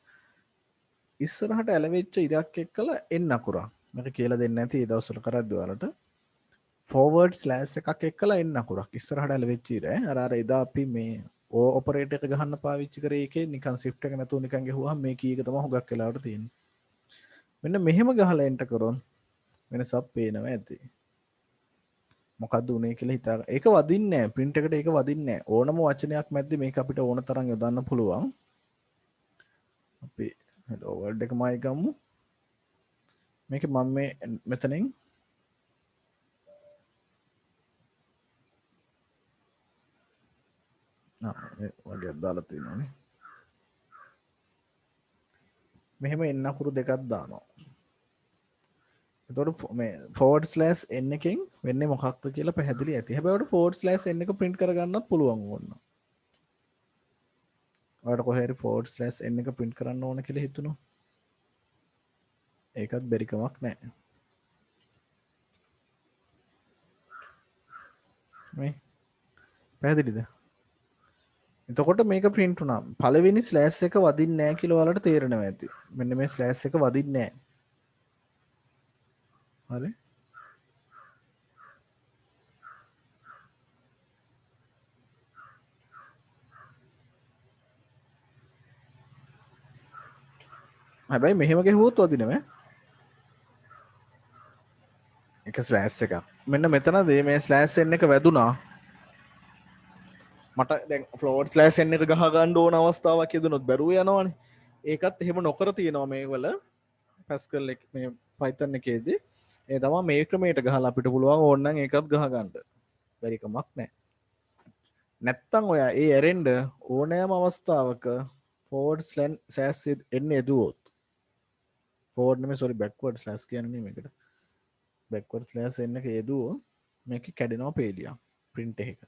Speaker 1: ඉස්සරහට ඇලවෙච්ච ඉරක් එක්කලා එන්න අකුරක්. මේක කියලා දෙන්නේ නැති ඒ දවස්වල කරද්දී ඔයාලට ෆෝවර්ඩ් ස්ලෑෂ් එකක් එක්කලා එන්න අකුරක්. ඉස්සරහට ඇලවෙච්ච ඉර අර එදා අපි මේ ඕ ඔපරේටර් එක ගහන්න පාවිච්චි කරේ ඒකේ නිකන් shift එක නැතුව නිකන් ගහුවාම මේ කී එක තමයි හුඟක් වෙලාවට තියෙන්නේ. මෙන්න මෙහෙම ගහලා එන්ටර් කරොත් වෙනසක් පේනවා ඇති. මොකද්ද උනේ කියලා හිතා. ඒක වදින්නේ නැහැ. print එකට ඒක වදින්නේ නැහැ. ඕනම වචනයක් මැද්දේ මේක අපිට ඕන තරම් යොදන්න පුළුවන්. අපි hello world එකමයි ගමු. මේක මම මේ මෙතනින් වගේ දාලා තියෙනවානේ. මෙහෙම එන්න අකුරු දෙකක් දානවා. එතකොට මේ forward slash n එකෙන් වෙන්නේ මොකක්ද කියලා පැහැදිලි ඇති. හැබැයි ඔයාලට forward slash n එක print කරගන්නත් පුළුවන් ඕන. ඔයාලට කොහේ හරි forward slash n එක print කරන්න ඕන කියලා හිතුණා. ඒකත් බැරි කමක් නැහැ. මේ පැහැදිලිද? එතකොට මේක print වුණා. පළවෙනි slash එක වදින්නේ නැහැ කියලා ඔයාලට තේරෙනවා ඇති. මෙන්න මේ slash එක වදින්නේ නැහැ. හරි? හැබැයි මෙහෙම ගෙහුවොත් වදිනවා. එක ස්ලෑෂ් එකක්. මෙන්න මෙතනදී මේ ස්ලෑෂ් n එක වැදුනා. මට දැන් ෆ්ලෝවර්ඩ් ස්ලෑෂ් n එක ගහ ගන්න ඕන අවස්ථාවක් යෙදුනොත් බැරුව යනවනේ. ඒකත් එහෙම නොකර තියෙනවා මේවල පැස්කල් එක මේ Python එකේදී. ඒ තමයි මේ ක්‍රමයට ගහලා අපිට පුළුවන් ඕන නම් ඒකත් ගහ ගන්න. බැරි කමක් නැහැ. නැත්තම් ඔයා ඒ ඇරෙන්න ඕනෑම අවස්ථාවක ෆෝවර්ඩ් ස්ලෑෂ් n යදුවොත් ෆෝවර්ඩ් නෙමෙයි සෝරි බෑක්වර්ඩ් ස්ලෑෂ් කියන්නේ මේකට. බැක්වර්ඩ් ස්ලෑෂ් n එක යෙදුවොත් මේක කැඩෙනවා පේලියක් print එක.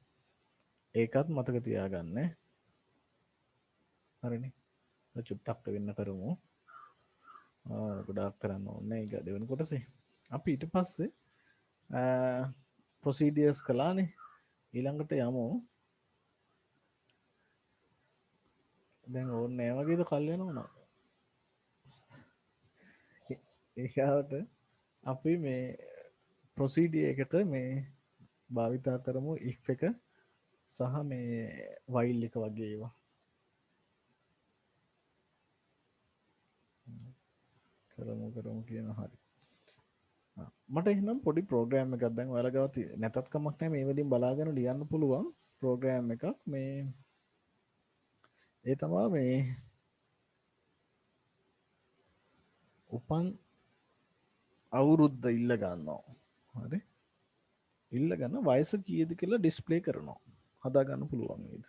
Speaker 1: ඒකත් මතක තියාගන්න. හරිනේ. චුට්ටක් වෙන්න කරමු. ගොඩාක් කරන්න ඕනේ ඒක දෙවෙනි කොටසේ. අපි ඊට පස්සේ ප්‍රොසීඩියර්ස් කළානේ. ඊළඟට යමු. දැන් ඕනේ නැහැ වගේද කල් යනවා. ඒකට අපි මේ ප්‍රොසීඩියර් එකට මේ භාවිතා කරමු if එක සහ මේ while එක වගේ ඒවා. කරමු කියන හරි. මට එහෙනම් පොඩි ප්‍රෝග්‍රෑම් එකක් දැන් ඔයාලා ගාව නැතත් කමක් නැහැ මේ වලින් බලාගෙන ලියන්න පුළුවන් ප්‍රෝග්‍රෑම් එකක් මේ ඒ තමයි මේ උපන් අවුරුද්ද ඉල්ල ගන්නවා. හරි? ඉල්ල ගන්න වයස කීයද කියලා ඩිස්ප්ලේ කරනවා. හදා ගන්න පුළුවන් නේද?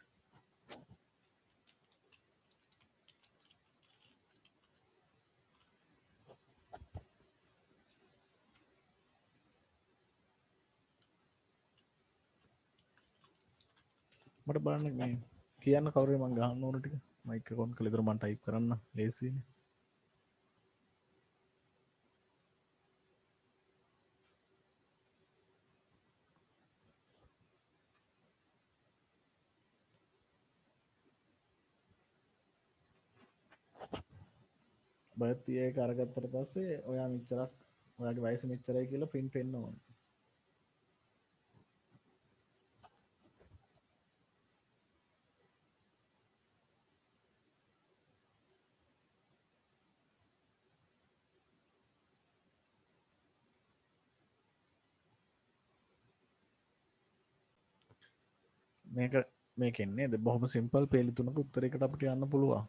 Speaker 1: මට බලන්න මේ කියන්න කවුරු මම ගහන්න ඕන ටික මයික් එක ඔන් කරලා ඉතර මම ටයිප් කරන්න ලේසියිනේ. බර්ත් ඉයර් එක අරගත්තට පස්සේ ඔයා මෙච්චරක් ඔයාගේ වයස මෙච්චරයි කියලා print වෙන්න ඕන. මේක එන්නේ බොහොම සිම්පල් පේලි තුනක උත්තරයකට අපිට යන්න පුළුවන්.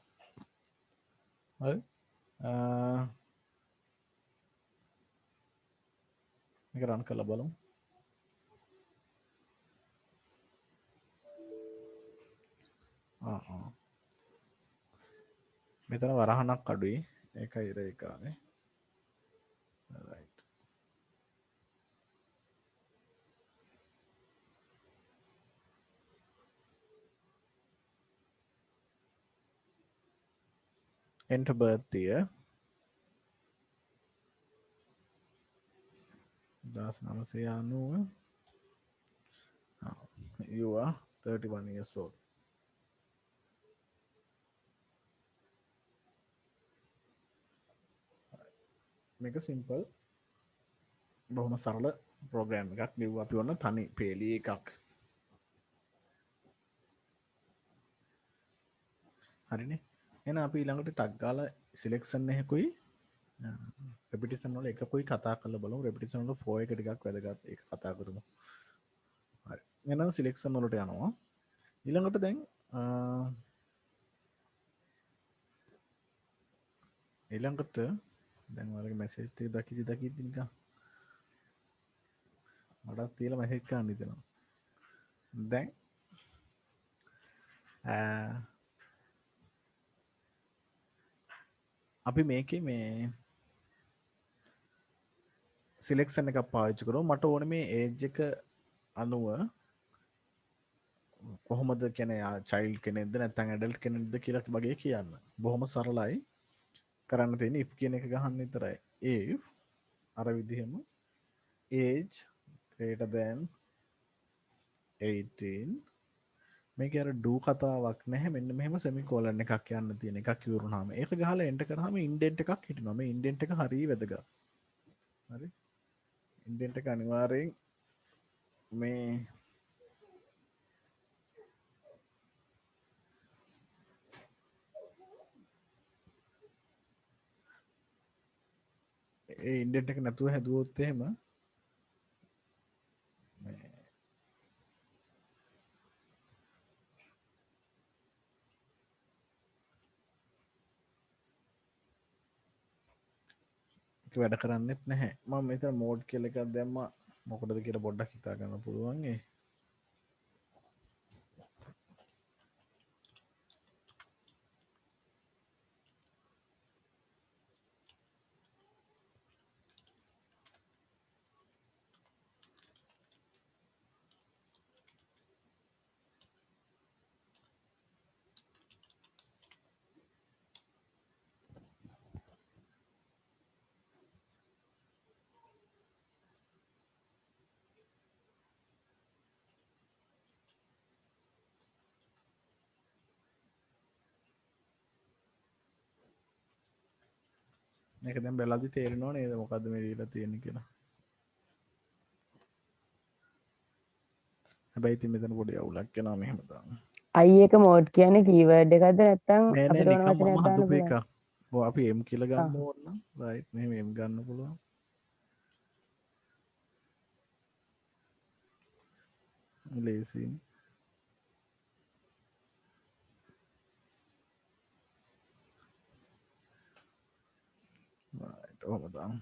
Speaker 1: හරි මේක රන් කරලා බලමු. මෙතන වරහනක් අඩුයි ඒකයි රේඛානේ. right. enter birth year 1990. You are 31 years old. මේක සිම්පල් බොහොම සරල ප්‍රෝග්‍රෑම් එකක් ලිව්ව අපි ඔන්න තනි පේලි එකක්. හරිනේ එහෙනම් අපි ඊළඟට ටග් ගාලා සිලෙක්ෂන් එකකුයි රෙපිටිෂන් වල එකකුයි කතා කරලා බලමු. රෙපිටිෂන් වල 4 එක ටිකක් වැදගත් ඒක කතා කරමු. හරි එහෙනම් සිලෙක්ෂන් වලට යනවා. ඊළඟට දැන් ඊළඟට දැන් ඔයාලගේ මැසේජ් එක දකිද්දි නිකන් මටත් තියලා මැසේජ් කරන්න හිතෙනවා. දැන් අපි මේකේ මේ සිලෙක්ෂන් එකක් පාවිච්චි කරමු. මට ඕනේ මේ ඒජ් එක අනුව කොහොමද කියන්නේ චයිල්ඩ් කෙනෙක්ද නැත්නම් ඇඩල්ට් කෙනෙක්ද කියලා වගේ කියන්න. බොහොම සරලයි. කරන්න තියෙන්නේ if කියන එක ගහන්න විතරයි. if අර විදිහම age greater than 18 මේක අර do කතාවක් නැහැ. මෙන්න මෙහෙම semicolon එකක් යන්න තියෙන එකක් ඉවරුනහම ඒක ගහලා enter කරාම indent එකක් හිටිනවා. මේ indent එක හරිය වැදගත්. හරි indent එක අනිවාර්යෙන් මේ ඒ ඉන්ඩෙන්ට් එක නැතුව හැදුවොත් එහෙම ඒක වැඩ කරන්නේත් නැහැ. මම මෙතන මෝඩ් කියලා එකක් දැම්මා. මොකටද කියලා පොඩ්ඩක් හිතා ගන්න පුළුවන් ඒ. මේක දැන් බලද්දි තේරෙනව නේද මොකද්ද මේ දීලා තියෙන්නේ කියලා. හැබැයි ඉතින් මෙතන පොඩි අවුලක් වෙනවා මෙහෙම දාන්න.
Speaker 2: I එක මෝඩ් කියන්නේ කීවර්ඩ් එකක්ද නැත්නම්
Speaker 1: නෑ නෑ
Speaker 2: අපිට ඕන
Speaker 1: නිකන්
Speaker 2: වචනයක්
Speaker 1: මම
Speaker 2: දාන්න
Speaker 1: හදපු එකක්.
Speaker 2: පුළුවන්?
Speaker 1: ඔව් අපි m කියලා ගන්න ඕන නම් රයිට් මෙහෙම m ගන්න පුළුවන්. ලේසි. රයිට් ඔහොම දාන්න.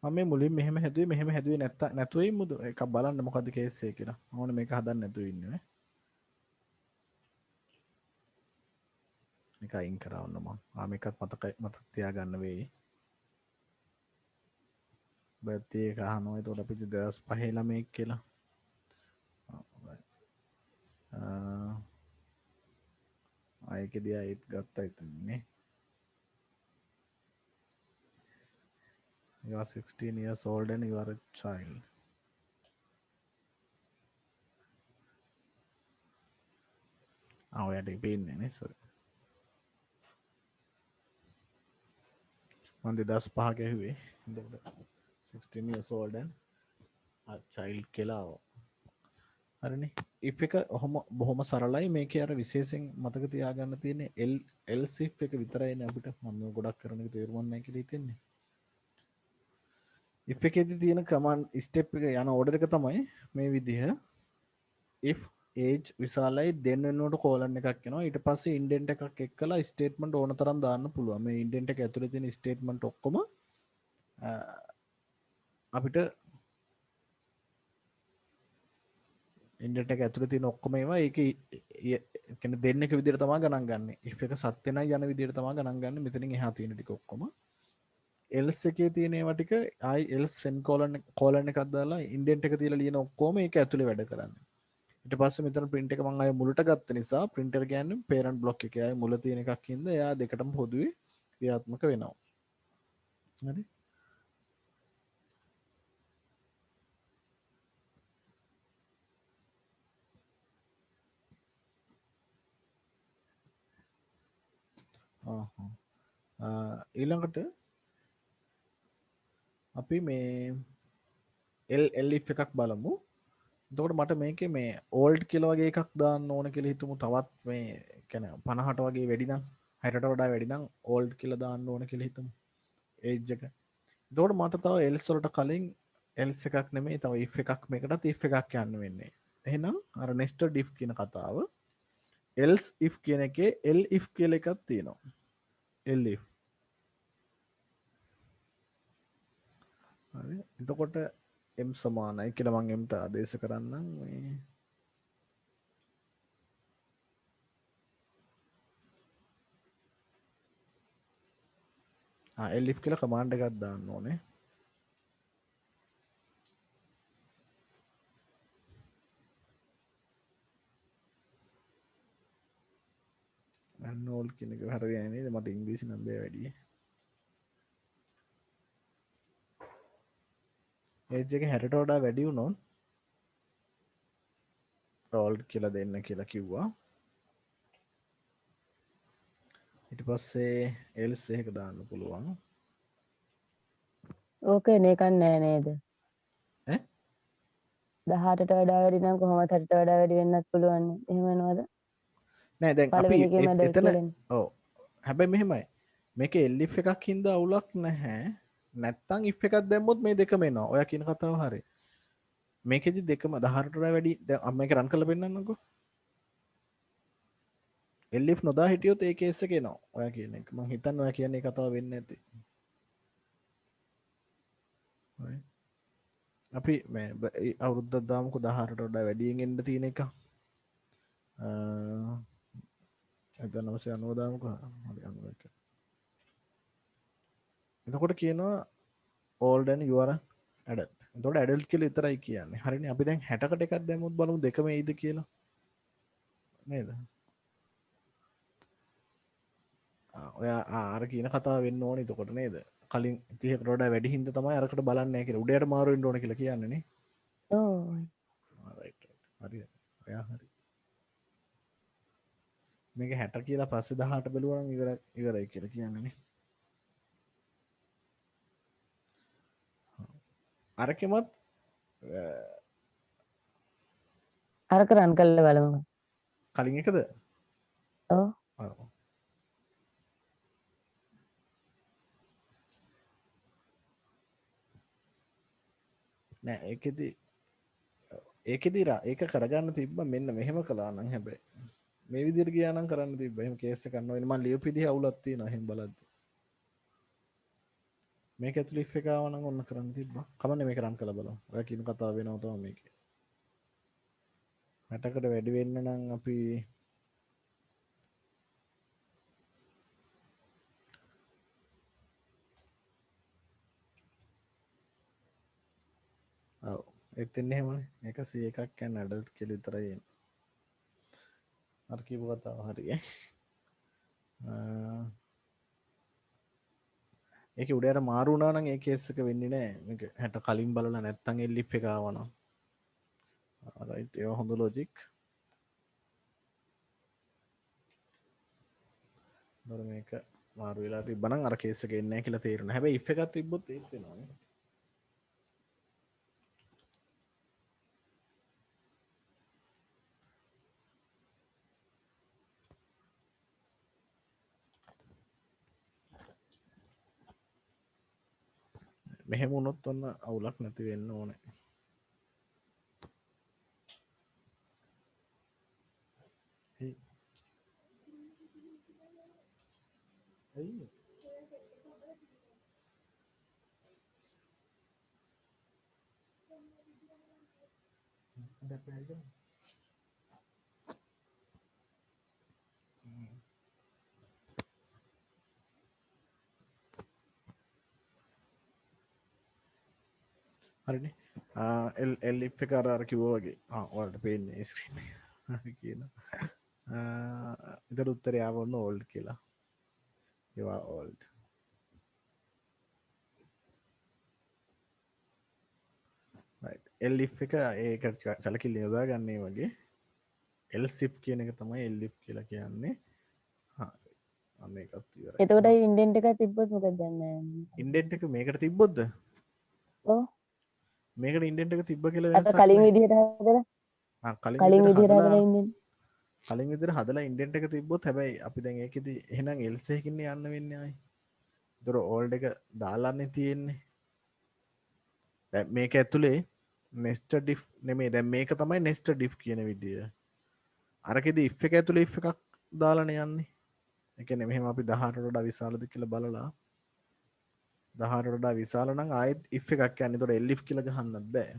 Speaker 1: මම මේ මුලින් මෙහෙම හැදුවේ නැතුවයි මුද එකක් බලන්න මොකද්ද කේස් එක කියලා. මම ඕනේ මේක හදන්න නැතුව ඉන්නේ නේ. මේක අයින් කරවන්න මම. මේකත් මතක තියාගන්න වෙයි. බර්ත්ඩේ එක අහනවා ඒතකොට අපි 2005 ළමෙක් කියලා. ඒකෙදී ආයෙත් ගත්තා ඉතින්නේ. You are 16 years old and you are a child. ඔයාට පේන්නේ නේ සර්. මම 2005 ගැහුවේ. 16 years old and a child කියලා. හරිනේ. if එක බොහොම සරලයි. මේකේ අර විශේෂයෙන් මතක තියාගන්න තියෙන්නේ else if එක විතරයිනේ අපිට. මම ගොඩක් කරන එක තේරුම් නැහැ කියලා හිතෙන්නේ. if එකේදී තියෙන command step එක යන order එක තමයි මේ විදිහ if age විශාලයි then වෙනුවට colon එකක් එනවා ඊට පස්සේ indent එකක් එක්කලා statement ඕන තරම් දාන්න පුළුවන් මේ indent එක ඇතුලේ තියෙන statement ඔක්කොම අපිට indent එක ඇතුලේ තියෙන ඔක්කොම ඒවා ඒකේ කියන්නේ දෙන්න එක විදිහට තමයි ගණන් ගන්න. if එක සත්‍ය නම් යන විදිහට තමයි ගණන් ගන්න. මෙතනින් එහා තියෙන ටික ඔක්කොම else එකේ තියෙන ඒවා ටික ආයි else colon එකක් දාලා indent එක තියලා ලියන ඔක්කොම ඒක ඇතුලේ වැඩ කරන්නේ. ඊට පස්සේ මෙතන print එක මම ආයේ මුලට ගත්ත නිසා printer කියන්නේ parent block එකේ ආයේ මුල තියෙන එකක් ඉඳ එයා දෙකටම පොදුවේ ක්‍රියාත්මක වෙනවා. හරි? ඊළඟට අපි මේ elif එකක් බලමු. එතකොට මට මේකේ මේ old කියලා වගේ එකක් දාන්න ඕන කියලා හිතමු. තවත් මේ කියන්නේ 50ට වගේ වැඩි නම් 60ට වඩා වැඩි නම් old කියලා දාන්න ඕන කියලා හිතමු. age එක. එතකොට මට තව else වලට කලින් else එකක් නෙමෙයි තව if එකක් මේකටත් if එකක් යන්න වෙන්නේ. එහෙනම් අර nested if කියන කතාව else if කියන එකේ elif කියලා එකක් තියෙනවා. elif. හරි. එතකොට m සමානයි කියලා මම m ට ආදේශ කරන්නම් මේ elif කියලා කමාන්ඩ් එකක් දාන්න ඕනේ. නෝල් කියන එක හරියන්නේ නේද? මට ඉංග්‍රීසි නම් බෑ වැඩි. ඒජ් එක 60ට වඩා වැඩි වුණොත් old කියලා දෙන්න කියලා කිව්වා. ඊට පස්සේ else එක දාන්න පුළුවන්.
Speaker 2: ඕකේ නේකන් නෑ නේද?
Speaker 1: ඈ
Speaker 2: 18ට වඩා වැඩි නම් කොහොමද 60ට වඩා වැඩි වෙන්නත් පුළුවන්. එහෙම වෙනවද?
Speaker 1: නෑ දැන් අපි
Speaker 2: පළවෙනි එකේම ඇඩල්
Speaker 1: එතන
Speaker 2: කියලානේ.
Speaker 1: ඔව් හැබැයි මෙහෙමයි මේකේ elif එකක් හින්දා අවුලක් නැහැ නැත්තම් if එකක් දැම්මොත් මේ දෙකම එනවා ඔයා කියන කතාව හරි මේකෙදි දෙකම 18ට වඩා වැඩි දැන් අපි මේක රන් කරලා පෙන්නන්නම්කෝ elif නොදා හිටියොත් ඒ කේස් එක එනවා ඔයා කියන එක මම හිතන්නේ ඔයා කියන්නේ ඒ කතාව වෙන්නේ නැති හරි අපි මේ අවුරුද්දක් දාමුකෝ 18ට වඩා වැඩියෙන් එන්න තියෙන එක 1990 දාමුකෝ හරි 91 එතකොට කියනවා old and you are adult. එතකොට adult කියලා විතරයි කියන්නේ. හරිනේ අපි දැන් 60කට එකක් දැම්මොත් බලමු දෙකම එයිද කියලා. නේද? ඔයා අර කියන කතාව වෙන්න ඕනේ එතකොට නේද? කලින් 30කට වඩා වැඩි හින්දා තමයි අරකට බලන්නේ නැහැ කියලා. උඩයට මාරු වෙන්න ඕනේ කියලා කියන්නේ නේ.
Speaker 2: ඔව්.
Speaker 1: right. හරි. ඔයා හරි. මේක 60 කියලා පස්සේ 18 බැලුවා නම් ඉවරයි කියලා කියන්නේ නේ. අරකෙමත්
Speaker 2: අරක රන් කරලා බලමු.
Speaker 1: කලින් එකද?
Speaker 2: ඔව්.
Speaker 1: ඔව්. නෑ ඒකෙදි ඒක කරගන්න තිබ්බ මෙන්න මෙහෙම කළා නම් හැබැයි මේ විදිහට ගියා නම් කරන්න තිබ්බ. එහෙම කේස් එකක් නෝනේ මම ලියපු විදිහ අවුලක් තියෙනවා එහෙම බලද්දි. මේක ඇතුළේ if එක ආව නම් ඔන්න කරන්න තිබ්බා. කමන්නේ මේක රන් කරලා බලමු. ඔයා කියන කතාව වෙනව තමයි මේකේ. 60කට වැඩි වෙන්න නම් අපි ඔව් ඒත් එන්නේ එහෙමනේ. මේක 101ක් කියන්නේ ඇඩල්ට් කියලා විතරයි එන්නේ. අර කියපු කතාව හරියි. ඒක උඩයට මාරු වුණා නම් ඒ කේස් එක වෙන්නේ නැහැ. මේක 60 කලින් බලලා නැත්තම් elif එක ආවා නම්. right ඒවා හොඳ ලොජික්. දර මේක මාරු වෙලා තිබ්බනම් අර කේස් එක එන්නේ නැහැ කියලා තේරෙනවා. හැබැයි if එකක් තිබ්බොත් ඒත් වෙනවානේ. මෙහෙම වුණොත් ඔන්න අවුලක් නැති වෙන්න ඕනේ. ඇයි? හරිනේ. එල්ලිප් එක අර කිව්වා වගේ. ඔයාලට පේන්නේ ස්ක්‍රීන් එක. හරි කියනවා. ඉතින් උත්තරය ආවොත් ඕල්ඩ් කියලා. You are old. right. එල්ලිප් එක ඒක සැලකිලි යොදා ගන්නේ වගේ එල්සිප් කියන එක තමයි එල්ලිප් කියලා කියන්නේ. අන්න ඒකත් ඉවරයි.
Speaker 2: එතකොට ඉන්ඩෙන්ට් එකක් තිබ්බොත් මොකද දන්නේ?
Speaker 1: ඉන්ඩෙන්ට් එක මේකට තිබ්බොත්ද?
Speaker 2: ඔව්.
Speaker 1: මේකට ඉන්ඩෙන්ට් එක තිබ්බ කියලා
Speaker 2: අර
Speaker 1: වෙනසක්
Speaker 2: කලින්
Speaker 1: නැහැ.
Speaker 2: විදිහට හදලා
Speaker 1: කලින් විදිහට හදලා
Speaker 2: ඉන්ඩෙන්ට්.
Speaker 1: කලින් විදිහට හදලා ඉන්ඩෙන්ට් එක තිබ්බොත් හැබැයි අපි දැන් ඒකෙදි එහෙනම් එල්ස් එකකින් යන්න වෙන්නේ ආයි. ඒතර ඕල්ඩ් එක දාලානේ තියෙන්නේ. දැන් මේක ඇතුලේ නෙස්ටඩ් ඉෆ් නෙමෙයි දැන් මේක තමයි නෙස්ටඩ් ඉෆ් කියන විදිය. අරකෙදි ඉෆ් එක ඇතුලේ ඉෆ් එකක් දාලානේ යන්නේ. ඒ කියන්නේ මෙහෙම අපි 18ට වඩා විශාලද කියලා බලලා 18ට වඩා විශාල නම් ආයෙත් ඉෆ් එකක් යන්නේ. ඒතකොට එල් ඉෆ් කියලා ගහන්නත් බෑ.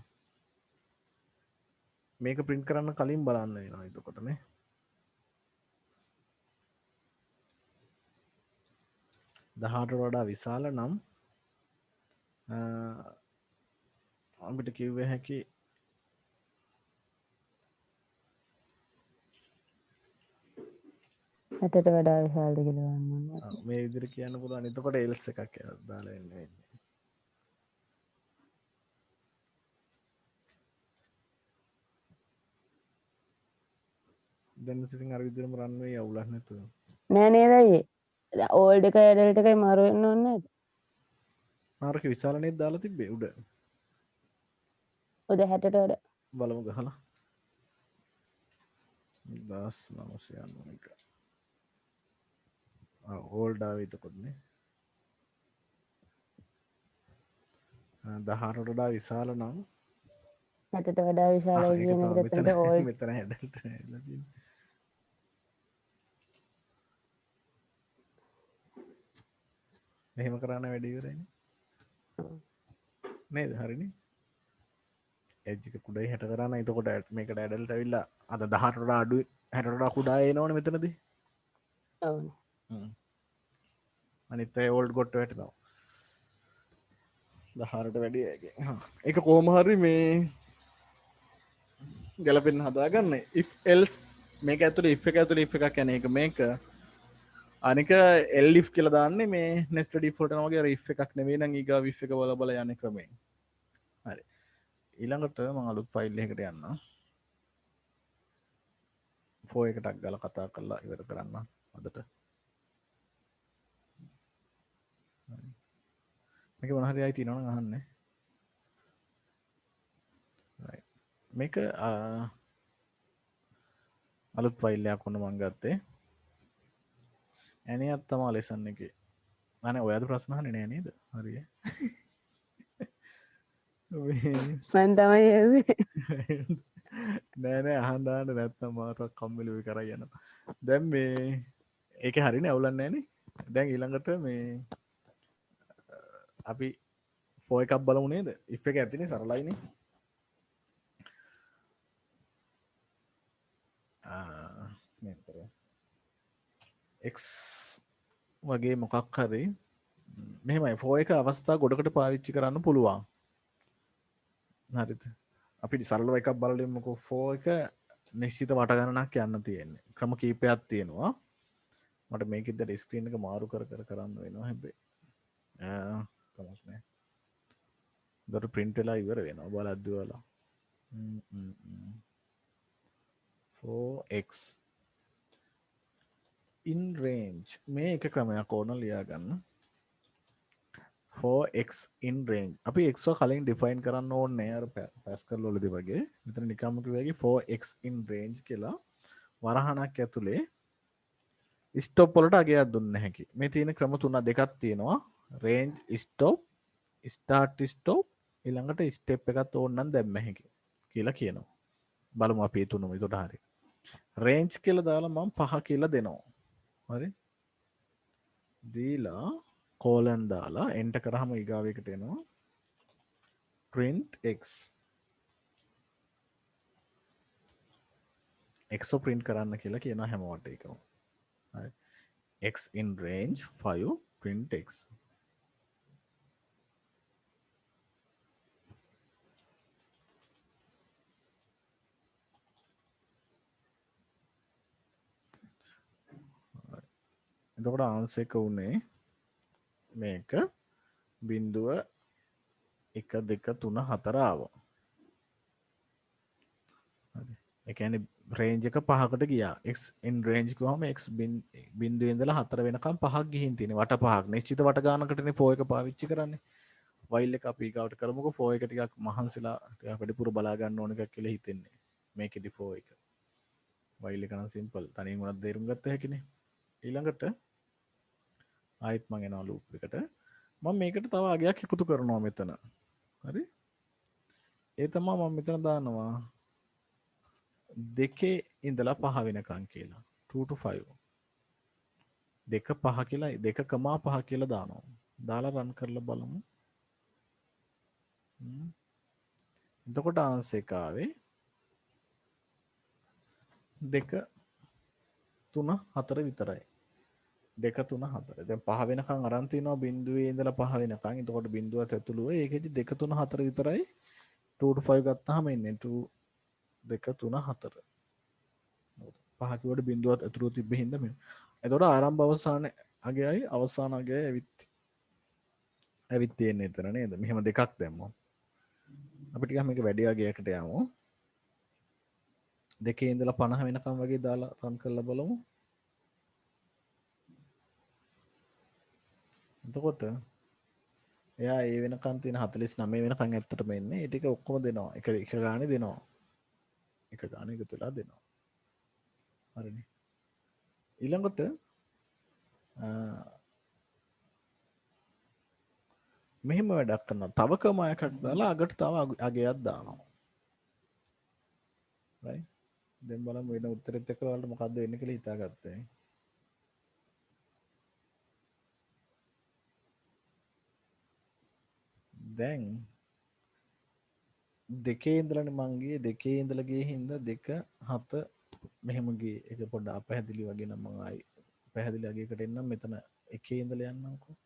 Speaker 1: මේක print කරන්න කලින් බලන්න වෙනවා එතකොට නේ. 18ට වඩා විශාල නම් අපිට කිව්ව හැකි
Speaker 2: හැටට වඩා විශාලද කියලා ගන්න.
Speaker 1: මේ විදිහට කියන්න පුළුවන්. එතකොට එල්ස් එකක් දාලා එන්න වෙන්නේ. දැන් ඉතින් අර විදිහටම රන් වෙයි අවුලක් නැතුව.
Speaker 2: නෑ නේද අයියේ? ඕල්ඩ් එක ඇඩල්ට් එකයි මාරු වෙන්න ඕනේ නේද?
Speaker 1: මාරක විශාල නේද දාලා තිබ්බේ උඩ.
Speaker 2: ඔද 60ට වඩා.
Speaker 1: බලමු ගහලා. 1991. ඕල්ඩ් ආවේ එතකොට නේ. 18ට වඩා විශාල නම්
Speaker 2: 60ට වඩා විශාලයි කියන එකට එතනට ඕල්ඩ්.
Speaker 1: මෙතන ඇඩල්ට් ඇවිල්ලා තියෙන්නේ. මෙහෙම කරන්න වැඩි ඉවරයිනේ. නේද? හරිනේ. එජ් එක කුඩයි 60 කරා නම් එතකොට මේකට ඇඩල්ට් ඇවිල්ලා අද 18ට වඩා අඩුයි 60ට වඩා කුඩා එනවනේ මෙතනදී.
Speaker 2: ඔව්.
Speaker 1: අනිත් අය ඕල්ඩ් ගොට්ට වැටෙනවා. 18ට වැඩි ඒක කොහොම හරි මේ ගැලපෙන්න හදාගන්න. if else මේක ඇතුලේ if එක ඇතුලේ if එකක් යන එක මේක අනික එල් if කියලා දාන්නේ මේ nested if වලට වගේ අර if එකක් නෙවෙයි නම් ඊගා if එක බල බල යන ක්‍රමයෙන්. හරි. ඊළඟට මම අලුත් ෆයිල් එකකට යන්න. ෆෝ එකටක් ගාලා කතා කරලා ඉවර කරන්න අදට. මේක මොන හරි ආයි තියෙනවා නම් අහන්න. right. මේක අලුත් ෆයිල් එකක් වුණ මම ගත්තේ. ඇනියක් තමයි ලෙසන් එකේ. අනේ ඔයාද ප්‍රශ්න අහන්නේ නෑ නේද? හරිය.
Speaker 2: මම තමයි ඇහුවේ.
Speaker 1: නෑ නෑ අහන්න දාන්න නැත්නම් මාතක් කම්මැලි වෙයි කරා යනවා. දැන් මේ ඒකේ හරියනේ අවුලක් නෑනේ. දැන් ඊළඟට මේ අපි ෆෝ එකක් බලමු නේද? if එක ඇතිනේ සරලයිනේ. x වගේ මොකක් හරි මෙහෙමයි ෆෝ එක අවස්ථා ගොඩකට පාවිච්චි කරන්න පුළුවන්. හරිද? අපි සරලව එකක් බලමුකෝ. ෆෝ එක නිශ්චිත වට ගණනක් යන්න තියෙන්නේ. ක්‍රම කීපයක් තියෙනවා. මට මේකෙද්ද ස්ක්‍රීන් එක මාරු කර කරන්න වෙනවා හැබැයි. කමක් නෑ. දොර print වෙලා ඉවර වෙනවා බලද්දි වල. 4x in range මේ එක ක්‍රමයක් ඕන ලියා ගන්න. 4x in range අපි x කලින් define කරන්න ඕනේ අර Pascal වලදී වගේ. මෙතන නිකම්ම කිව්වා 4x in range කියලා වරහණක් ඇතුලේ stop වලට අගයක් දුන්න හැකි. මේ තියෙන ක්‍රම තුන දෙකක් තියෙනවා. range stop ස්ටාර්ට් ස්ටොප් ඊළඟට ස්ටෙප් එකත් ඕනනම් දැම්ම හැකි කියලා කියනවා. බලමු අපි ඒ තුනම එතකොට හරි. රේන්ජ් කියලා දාලා මම 5 කියලා දෙනවා. හරි. දීලා කෝලන් දාලා එන්ටර් කරාම ඊගාව එකට එනවා print x. x print කරන්න කියලා කියනවා හැම වටේකම. හරි. x in range 5 print x. එතකොට ආන්සර් එක උනේ මේක 0.1234 ආවා. හරි. ඒ කියන්නේ රේන්ජ් එක 5කට ගියා. x in range කිව්වම x බිඳුවේ ඉඳලා 4 වෙනකම් 5ක් ගිහින් තියෙනවා. වට 5ක්. නිශ්චිත වට ගානකටනේ 4 එක පාවිච්චි කරන්නේ. while එක අපි ඊගාවට කරමුකෝ 4 එක ටිකක් මහන්සිලා ටිකක් වැඩිපුර බලා ගන්න ඕන එකක් කියලා හිතෙන්නේ. මේකෙදි 4 එක. while එක නම් simple. තනියෙන් උනත් තේරුම් ගත්ත හැකිනේ. ඊළඟට ආයෙත් මම එනවා loop එකට. මම මේකට තව අගයක් එකතු කරනවා මෙතන. හරි? ඒ තමයි මම මෙතන දානවා දෙකේ ඉඳලා 5 වෙනකන් කියලා. 2 to 5. දෙක 5 කියලා 2.5 කියලා දානවා. දාලා රන් කරලා බලමු. එතකොට ආන්සර් එක ආවේ 2 3 4 විතරයි. 2 3 4. දැන් 5 වෙනකන් අරන් තිනවා බිඳුවේ ඉඳලා 5 වෙනකන්. එතකොට බිඳුවත් ඇතුළුව ඒකෙදි 2 3 4 විතරයි 2 to 5 ගත්තාම එන්නේ 2 2 3 4. 5 කිව්වට බිඳුවත් ඇතුළුව තිබ්බ හින්දා මේ. එතකොට ආරම්භ අවසාන අගයයි අවසාන අගයයි ඇවිත් තියෙන්නේ එතන නේද? මෙහෙම දෙකක් දැම්මොත්. අපි ටිකක් මේක වැඩි අගයකට යමු. දෙකේ ඉඳලා 50 වෙනකම් වගේ දාලා රන් කරලා බලමු. එතකොට එයා ඒ වෙනකන් තියෙන 49 වෙනකන් ඇත්තටම එන්නේ. ඒ ටික ඔක්කොම දෙනවා. එක ගානේ දෙනවා. එක ගානේ එකතු වෙලා දෙනවා. හරිනේ. ඊළඟට මෙහෙම වැඩක් කරනවා. තව කමායකට දාලා අගට තව අගයක් දානවා. right? දැන් බලමු වෙන උත්තරෙත් එක්ක වලට මොකද්ද වෙන්නේ කියලා හිතාගත්තා. දැන් දෙකේ ඉඳලානේ මං ගියේ දෙකේ ඉඳලා ගියේ හින්දා 2 7 මෙහෙම ගියේ. ඒක පොඩ්ඩක් අපහැදිලි වගේ නම් මං ආයි පැහැදිලි අගයකට එන්නම් මෙතන එකේ ඉඳලා යන්නම්කෝ.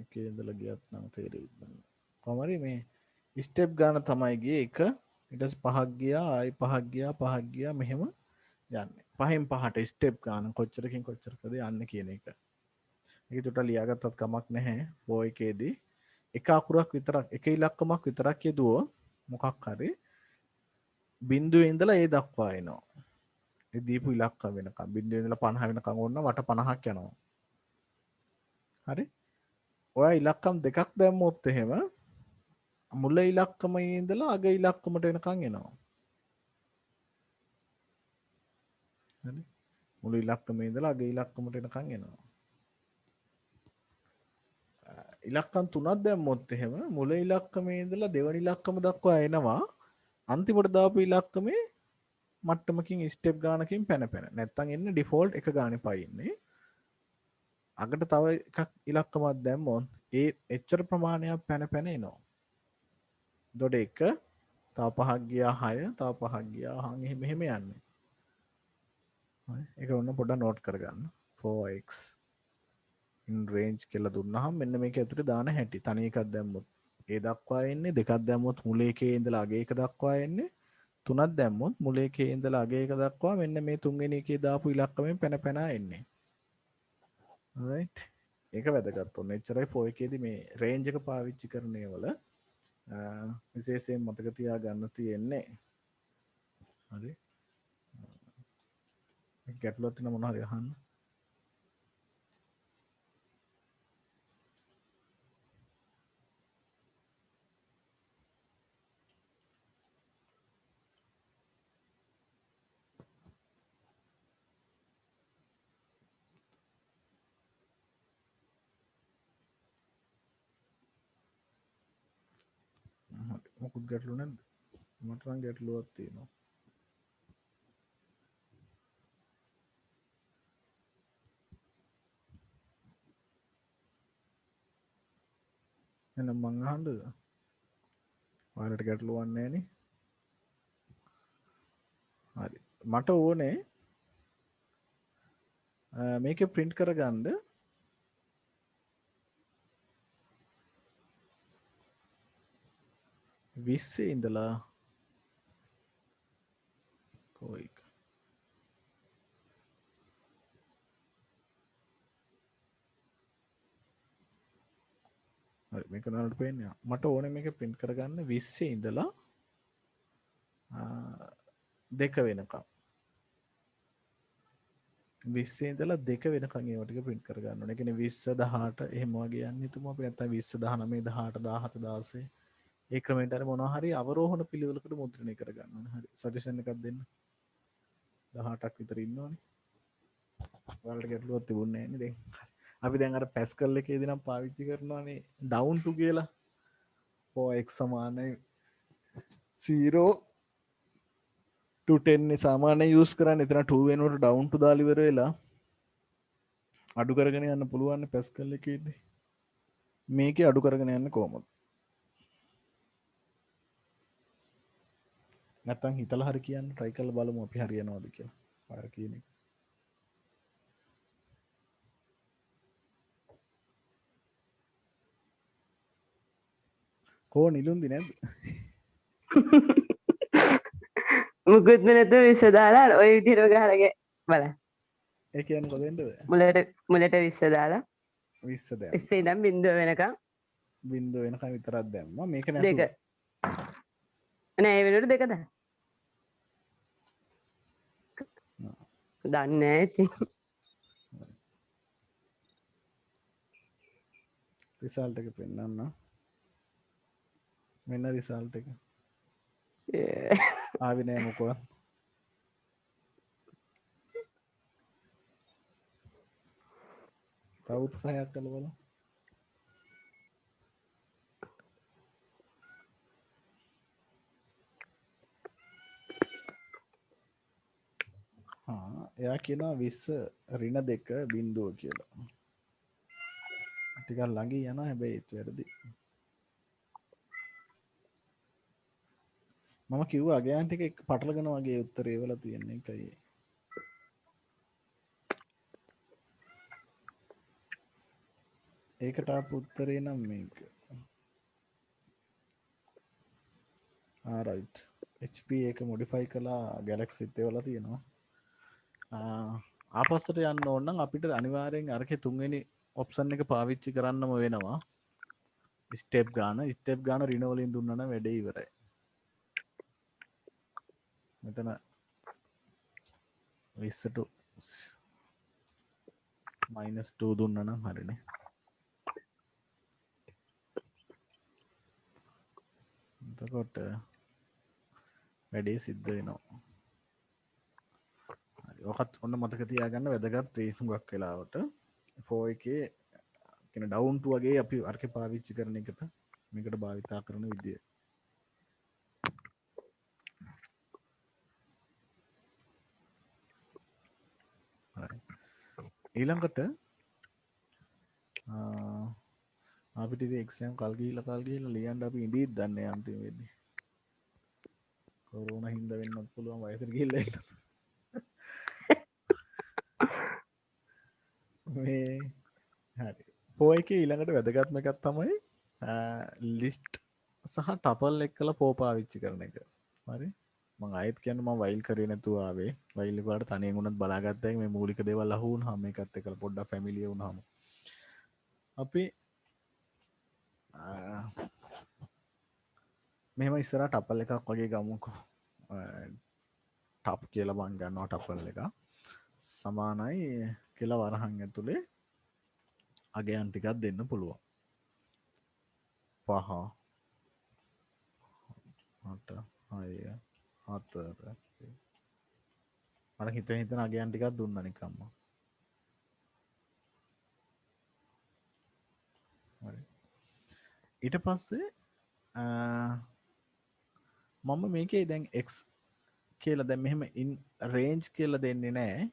Speaker 1: එකේ ඉඳලා ගියත් නම් තේරෙයි. කොහොම හරි මේ ස්ටෙප් ගන්න තමයි ගියේ 1 ඊට පස්සේ 5ක් ගියා ආයි 5ක් ගියා 5ක් ගියා මෙහෙම යන්නේ. 5න් 5ට ස්ටෙප් ගන්න කොච්චරකින් කොච්චරකද යන්නේ කියන එක. ඒක චුට්ටක් ලියාගත්තත් කමක් නැහැ. ෆෝ එකේදී එක අකුරක් විතරක් එක ඉලක්කමක් විතරක් යෙදුවොත් මොකක් හරි බිඳුවේ ඉඳලා ඒ දක්වා එනවා. ඒ දීපු ඉලක්කම වෙනකම් බිඳුවේ ඉඳලා 50 වෙනකම් ඕන වට 50ක් යනවා. හරි? ඔයා ඉලක්කම් දෙකක් දැම්මොත් එහෙම මුල ඉලක්කමේ ඉඳලා අග ඉලක්කමට වෙනකම් එනවා. හරි? මුල ඉලක්කමේ ඉඳලා අග ඉලක්කමට වෙනකම් එනවා. ඉලක්කම් තුනක් දැම්මොත් එහෙම මුල ඉලක්කමේ ඉඳලා දෙවන ඉලක්කම දක්වා එනවා. අන්තිමට දාපු ඉලක්කමේ මට්ටමකින් ස්ටෙප් ගානකින් පැන නැත්තම් එන්නේ ඩිෆෝල්ට් එක ගානේ පයින්නේ. අගට තව එකක් ඉලක්කමක් දැම්මොත් ඒ එච්චර ප්‍රමාණයක් පැන එනවා. එතකොට 1 තව 5ක් ගියා 6 තව 5ක් ගියා මෙහෙම යන්නේ. හරි ඒක ඔන්න පොඩ්ඩක් නෝට් කරගන්න. 4x in range කියලා දුන්නාම මෙන්න මේක ඇතුලේ දාන හැටි. තනි එකක් දැම්මොත් ඒ දක්වා එන්නේ දෙකක් දැම්මොත් මුල එකේ ඉඳලා අග එක දක්වා එන්නේ. 3ක් දැම්මොත් මුල එකේ ඉඳලා අග එක දක්වා මෙන්න මේ තුන්වෙනි එකේ දාපු ඉලක්කමෙන් පැන එන්නේ. right ඒක වැදගත්. ඔන්න එච්චරයි 4 එකේදී මේ රේන්ජ් එක පාවිච්චි කරන ඒවල විශේෂයෙන් මතක තියාගන්න තියෙන්නේ. හරි ගැටලුවක් තියෙන මොනවා හරි අහන්න. මොකුත් ගැටලු නැද්ද? මට නම් ගැටලුවක් තියෙනවා. එහෙනම් මං අහන්නද? ඔයාලට ගැටලුවක් නැහැ නේ? හරි. මට ඕනේ මේකේ print කරගන්න 20 ඉඳලා කොයි හරි මේක නරට පේන්නේ. මට ඕනේ මේක print කරගන්න 20 ඉඳලා 2 වෙනකම්. 20 ඉඳලා 2 වෙනකම් ඒවා ටික print කරගන්න ඕනේ. ඒ කියන්නේ 20 18 එහෙම වගේ යන්නේ තුමා අපි නැත්තම් 20 19 18 17 16 ඒ ක්‍රමයට අර මොනවා හරි අවරෝහණ පිළිවෙලකට මුද්‍රණය කරගන්න ඕනේ. හරි. සජෙෂන් එකක් දෙන්න. 18ක් විතර ඉන්නවනේ. ඔයාලට ගැටලුවක් තිබුණේ නැහැ නේ දැන්. අපි දැන් අර පැස්කල් එකේදී නම් පාවිච්චි කරනවානේ down to කියලා. x සමානයි 0 to 10 සාමාන්‍ය යූස් කරන්න. එතන 2 වෙනකොට down to දාලා ඉවර වෙලා අඩු කරගෙන යන්න පුළුවන් පැස්කල් එකේදී. මේකේ අඩු කරගෙන යන්න කොහොමද? නැත්තම් හිතලා හරි කියන්න try කරලා බලමු අපි හරියනවද කියලා. ඔයාලා කියන එක. කෝ නිලුන්දි නැද්ද?
Speaker 2: මුකුත් නැතුව 20 දාලා ඔය විදිහට ගහලා බලන්න.
Speaker 1: ඒ කියන්නේ කොහෙන්ද?
Speaker 2: මුලට 20 දාලා
Speaker 1: 20 දැම්ම.
Speaker 2: 20 ඉඳන් බිංදුව වෙනකම්
Speaker 1: බිංදුව වෙනකම් විතරක් දැම්මා. මේක නැතුව.
Speaker 2: දෙක. නෑ ඒ වෙනුවට දෙක දාන්න. දන්නේ නැහැ ඉතින්.
Speaker 1: රිසල්ට් එක පෙන්නන්න. මෙන්න රිසල්ට් එක. ආවේ නෑ මොකවත්. තව උත්සාහයක් කළ බලමු. එයා කියනවා 20 ඍණ 2 බිංදුව කියලා. ටිකක් ළඟින් යනවා හැබැයි ඒත් වැරදි. මම කිව්වා අගයන් ටික පටලගෙන වගේ උත්තරේ වල තියෙන එකයි. ඒකට ආපු උත්තරේ නම් මේක. right. HP එක modify කළා Galaxy එකේ වල තියෙනවා. ආපස්සට යන්න ඕන නම් අපිට අනිවාර්යෙන් අරකේ තුන්වෙනි ඔප්ෂන් එක පාවිච්චි කරන්නම වෙනවා. ස්ටෙප් ගාන ඍණ වලින් දුන්නා නම් වැඩේ ඉවරයි. මෙතන 20 to -2 දුන්නා නම් හරිනේ. එතකොට වැඩේ සිද්ධ වෙනවා. හරි. ඔකත් ඔන්න මතක තියාගන්න වැදගත් තේසුමක් වෙලාවට 4 එකේ කියන down to වගේ අපි අරකේ පාවිච්චි කරන එකට මේකට භාවිතා කරන විදිය. හරි. ඊළඟට අපිට ඉතින් එක්සෑම් කල් ගිහිල්ලා ලියන්න අපි ඉඳීත් දන්නේ අන්තිම වෙන්නේ. කොරෝනා හින්දා වෙන්නත් පුළුවන් වයසට ගිහිල්ලා ඉන්න. මේ හරි. 4 එකේ ඊළඟට වැදගත්ම එකක් තමයි ලිස්ට් සහ ටපල් එක්කලා පෝ පාවිච්චි කරන එක. හරි. මම ආයෙත් කියන්නේ මම වයිල් කරේ නැතුව ආවේ. වයිල් එක වලට තනියෙන් උනත් බලාගත්තා මේ මූලික දේවල් අහු වුණාම මේකත් එක්කලා පොඩ්ඩක් ෆැමිලියර් වුණාම අපි මෙහෙම ඉස්සරහ ටපල් එකක් වගේ ගමුකෝ. ටප් කියලා මං ගන්නවා ටපල් එක. සමානයි කියලා වරහන් ඇතුලේ අගයන් ටිකක් දෙන්න පුළුවන්. 5 8 6 7 අර හිතන අගයන් ටිකක් දුන්නා නිකම්ම. හරි. ඊට පස්සේ මම මේකේ දැන් x කියලා දැන් මෙහෙම in range කියලා දෙන්නේ නැහැ.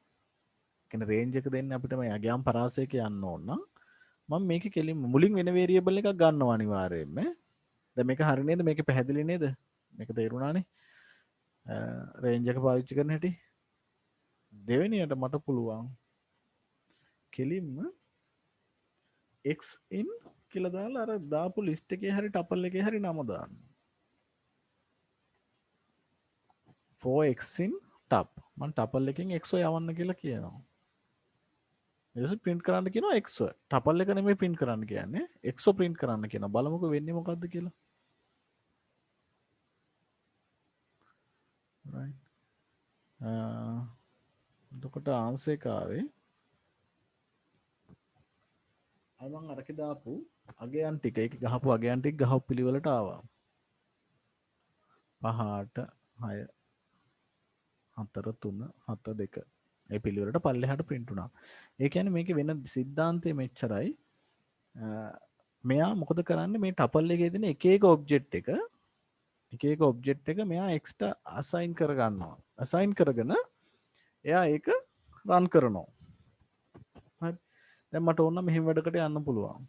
Speaker 1: කියන්නේ range එක දෙන්නේ අපිට මේ අගයන් පරාසයක යන්න ඕන නම් මම මේකේ කෙලින්ම මුලින් වෙන variable එකක් ගන්නවා අනිවාර්යයෙන්ම. දැන් මේක හරි නේද? මේක පැහැදිලි නේද? මේක තේරුණානේ? range එක පාවිච්චි කරන හැටි. දෙවෙනියට මට පුළුවන් කෙලින්ම x in කියලා දාලා අර දාපු list එකේ හරි tuple එකේ හරි නම දාන්න. 4x in top. මම tuple එකෙන් x යවන්න කියලා කියනවා. ඊට පස්සේ print කරන්න කියනවා x. tuple එක නෙමෙයි print කරන්න කියන්නේ. x print කරන්න කියනවා. බලමුකෝ වෙන්නේ මොකද්ද කියලා. right. එතකොට ආන්සර් එක ආවේ මම අරක දාපු අගයන් ටික ඒක ගහපු අගයන් ටික ගහපු පිළිවෙලට ආවා. 5 8 6 4 3 7 2 ඒ පිළිවෙලට පල්ලෙහාට print වුණා. ඒ කියන්නේ මේකේ වෙන સિદ્ધාන්තය මෙච්චරයි. මෙයා මොකද කරන්නේ මේ tuple එකේ තියෙන එක එක ඔබ්ජෙක්ට් එක මෙයා x ට assign කර ගන්නවා. assign කරගෙන එයා ඒක run කරනවා. හරි. දැන් මට ඕන නම් මෙහෙම වැඩකට යන්න පුළුවන්.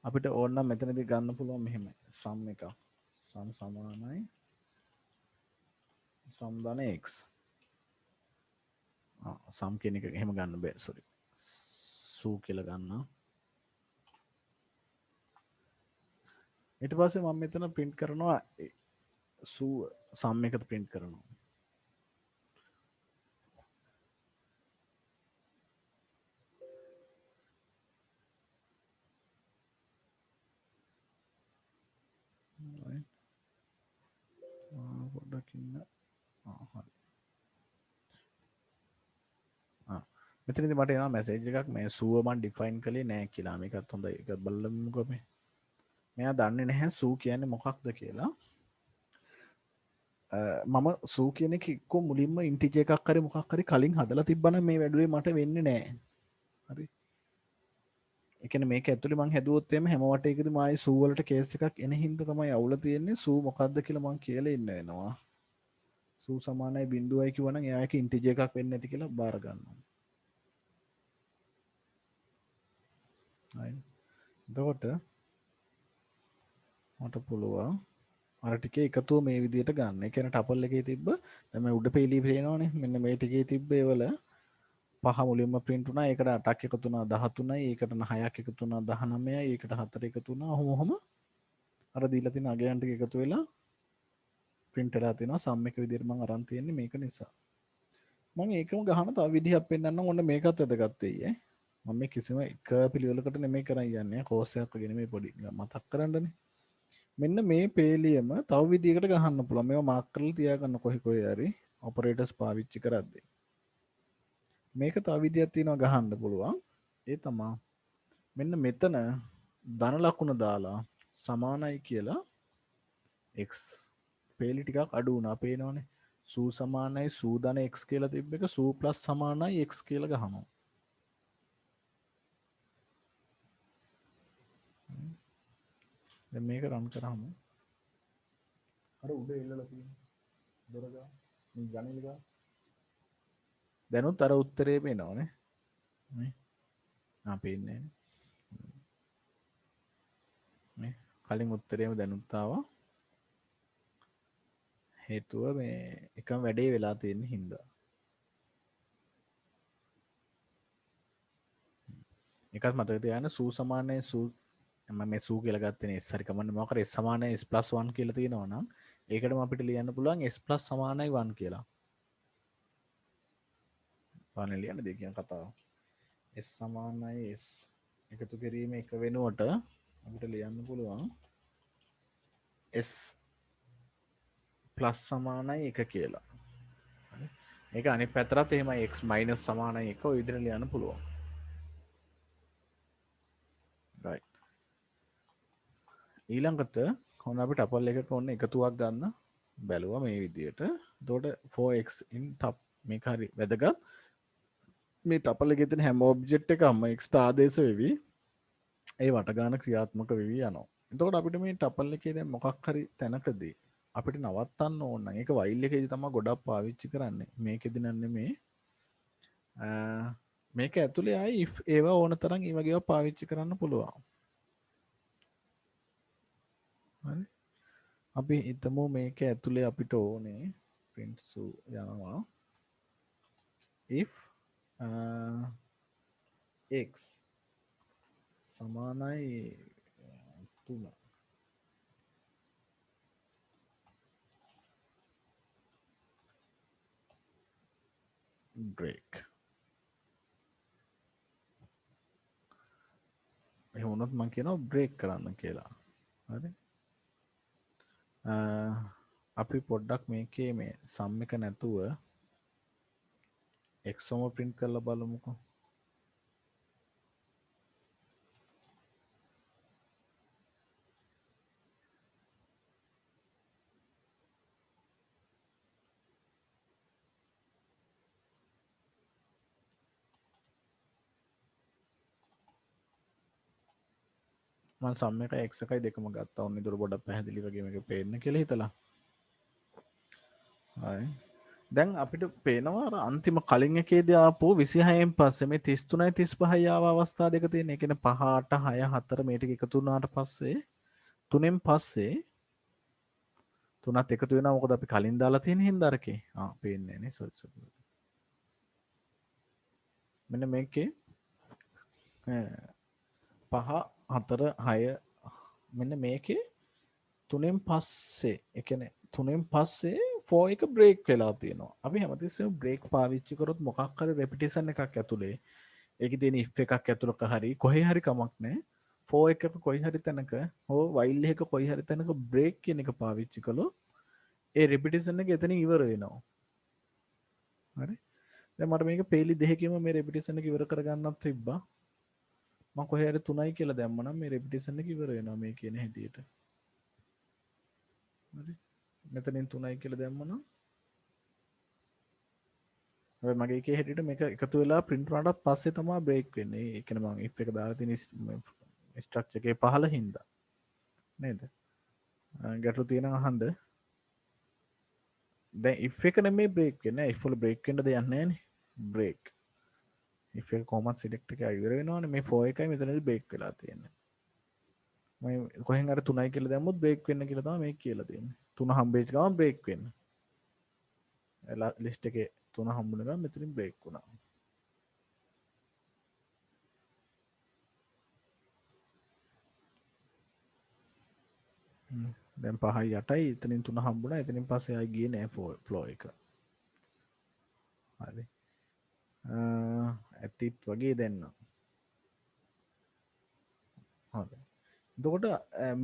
Speaker 1: අපිට ඕන නම් මෙතනදී ගන්න පුළුවන් මෙහෙම sum එකක්. sum සමානයි sum ධන x. sum කියන එක එහෙම ගන්න බෑ sorry. su කියලා ගන්නවා. ඊට පස්සේ මම මෙතන print කරනවා su sum එකද print කරනවා. පොඩ්ඩක් ඉන්න. හරි. මෙතනදී මට එනවා මැසේජ් එකක් මේ සුව මම ඩිෆයින් කළේ නැහැ කියලා. මේකත් හොඳයි. ඒක බලමුකෝ මේ. මෙයා දන්නේ නැහැ සූ කියන්නේ මොකක්ද කියලා. මම සූ කියන එක එක්ක මුලින්ම ඉන්ටිජර් එකක් හරි මොකක් හරි කලින් හදලා තිබ්බනම් මේ වැඩුවේ මට වෙන්නේ නැහැ. හරි. ඒ කියන්නේ මේක ඇතුලේ මං හැදුවොත් එimhe හැම වටේකදීම ආයේ සූ වලට කේස් එකක් එන හින්දා තමයි අවුල තියෙන්නේ. සූ මොකක්ද කියලා මං කියලා ඉන්න වෙනවා. සූ සමානයි 0යි කිව්වනම් එයා එක ඉන්ටිජර් එකක් වෙන්නේ නැති කියලා බාර ගන්නවා. හරි. එතකොට මට පුළුවන් අර ටිකේ එකතුව මේ විදිහට ගන්න. ඒ කියන්නේ ටපල් එකේ තිබ්බ දැන් මේ උඩ පෙළී පේනවනේ. මෙන්න මේ ටිකේ තිබ්බ ඒවල පහ මුලින්ම print වුණා. ඒකට 8ක් එකතු වුණා 13යි. ඒකට 6ක් එකතු වුණා 19යි. ඒකට 4 එකතු වුණා. ඔහොම අර දීලා තියෙන අගයන් ටික එකතු වෙලා print වෙලා තියෙනවා. සම් එක විදිහට මම අරන් තියෙන්නේ මේක නිසා. මම ඒකම ගහන තව විදිහක් පෙන්නන්නම්. ඔන්න මේකත් වැදගත් වෙයි. මම මේ කිසිම එක පිළිවෙලකට නෙමෙයි කරන් යන්නේ. කෝස් එකක් වගේ නෙමෙයි පොඩි මතක් කරගන්නනේ. මෙන්න මේ පේලියම තව විදිහකට ගහන්න පුළුවන්. මේවා මාක් කරලා තියාගන්න කොහේ කොහේ හරි ඔපරේටර්ස් පාවිච්චි කරද්දී. මේක තව විදිහක් තියෙනවා ගහන්න පුළුවන්. ඒ තමයි මෙන්න මෙතන ධන ලකුණ දාලා සමානයි කියලා x පේලි ටිකක් අඩු වුණා පේනවනේ. සූ සමානයි සූ ධන x කියලා තිබ්බ එක සූ ප්ලස් සමානයි x කියලා ගහනවා. දැන් මේක රන් කරාම අර උඩ එල්ලලා තියෙන දොර ගා මේ ජනෙල ගා දැනුත් අර උත්තරේ පේනවනේ නේ පේන්නේ නේ කලින් උත්තරේම දැනුත් ආවා හේතුව මේ එකම වැඩේ වෙලා තියෙන හින්දා එකත් මතක තියාගන්න සූ සමානයි සූ මම මේ සූ කියලා ගත්තේ s හරි කමන්නේ මොකක් හරි s සමානයි s+1 කියලා තියෙනවා නම් ඒකටම අපිට ලියන්න පුළුවන් s+ සමානයි 1 කියලා. පානේ ලියන්න දෙය කියන කතාව. s සමානයි s එකතු කිරීම එක වෙනුවට අපිට ලියන්න පුළුවන් s ප්ලස් සමානයි 1 කියලා. ඒක අනිත් පැත්තටත් එහෙමයි x මයිනස් සමානයි 1 ඔය විදිහට ලියන්න පුළුවන්. right. ඊළඟට ඔන්න අපිට ටපල් එකක ඔන්න එකතුවක් ගන්න බැලුවා මේ විදිහට. එතකොට 4x in top මේක හරි වැදගත්. මේ ටපල් එකේ තියෙන හැම ඔබ්ජෙක්ට් එකක්ම x ට ආදේශ වෙවි. ඒ වට ගන්න ක්‍රියාත්මක වෙවි යනවා. එතකොට අපිට මේ ටපල් එකේ දැන් මොකක් හරි තැනකදී අපිට නවත්තන්න ඕන නම් ඒක වයිල් එකේදී තමයි ගොඩක් පාවිච්චි කරන්නේ. මේකෙදි නම් නෙමේ. මේක ඇතුලේ ආයි if ඒවා ඕන තරම් ඒ වගේ ඒවා පාවිච්චි කරන්න පුළුවන්. හරි. අපි හිතමු මේක ඇතුලේ අපිට ඕනේ print යනවා if x සමානයි 3 break එහෙම වුණොත් මම කියනවා break කරන්න කියලා. හරි. අපි පොඩ්ඩක් මේකේ මේ සම් එක නැතුව එක්සොම print කරලා බලමුකෝ. මම සම් එක x එකයි දෙකම ගත්තා. ඔන්න ඉදර පොඩ්ඩක් පැහැදිලි වගේ මේක පේන්න කියලා හිතලා. හරි. දැන් අපිට පේනවා අර අන්තිම කලින් එකේදී ආපු 26න් පස්සේ මේ 33යි 35යි ආව අවස්ථා දෙක තියෙන. ඒ කියන්නේ 5 8 6 4 මේ ටික එකතු වුණාට පස්සේ 3න් පස්සේ 3ත් එකතු වෙනවා. මොකද අපි කලින් දාලා තියෙන හින්දා අරකේ. පේන්නේ නේ. සෝරි. මෙන්න මේකේ 5 4 6 මෙන්න මේකේ 3න් පස්සේ ඒ කියන්නේ 3න් පස්සේ 4 එක බ්‍රේක් වෙලා තියෙනවා. අපි හැමතිස්සෙම බ්‍රේක් පාවිච්චි කරොත් මොකක් හරි රෙපිටිෂන් එකක් ඇතුලේ ඒකේ තියෙන if එකක් ඇතුළක හරි කොහේ හරි කමක් නැහැ. 4 එකක කොයි හරි තැනක හෝ while එකක කොයි හරි තැනක බ්‍රේක් කියන එක පාවිච්චි කළොත් ඒ රෙපිටිෂන් එක එතනින් ඉවර වෙනවා. හරි. දැන් මට මේක පේලි දෙකකින්ම මේ රෙපිටිෂන් එක ඉවර කරගන්නත් තිබ්බා. මම කොහේ හරි 3යි කියලා දැම්මනම් මේ රෙපිටිෂන් එක ඉවර වෙනවා මේ කියන හැටියට. හරි. මෙතනින් 3යි කියලා දැම්මනම් හැබැයි මගේ එකේ හැටියට මේක එකතු වෙලා print වුණාට පස්සේ තමයි break වෙන්නේ. ඒ කියන්නේ මම if එක දාලා තියෙන structure එකේ පහළ හින්දා. නේද? ගැටලු තියෙනවා අහන්න. දැන් if එක නෙමෙයි break වෙන්නේ. if වල break වෙන්න දෙයක් නැහැ නේ. break. if එක කොහොමද select එක ඉවර වෙනවනේ. මේ 4 එකයි මෙතනදී break වෙලා තියෙන්නේ. මම කොහෙන් අර 3යි කියලා දැම්මොත් break වෙන්න කියලා තමයි මේක කියලා තියෙන්නේ. 3 හම්බෙච්ච ගමන් break වෙන්න. list එකේ 3 හම්බුන ගමන් මෙතනින් break වුණා. දැන් 5යි 8යි එතනින් 3 හම්බුණා. එතනින් පස්සේ ආයි ගියේ නෑ ෆ්ලෝ එක. හරි. ඇතිත් වගේ දෙන්න. හරි. එතකොට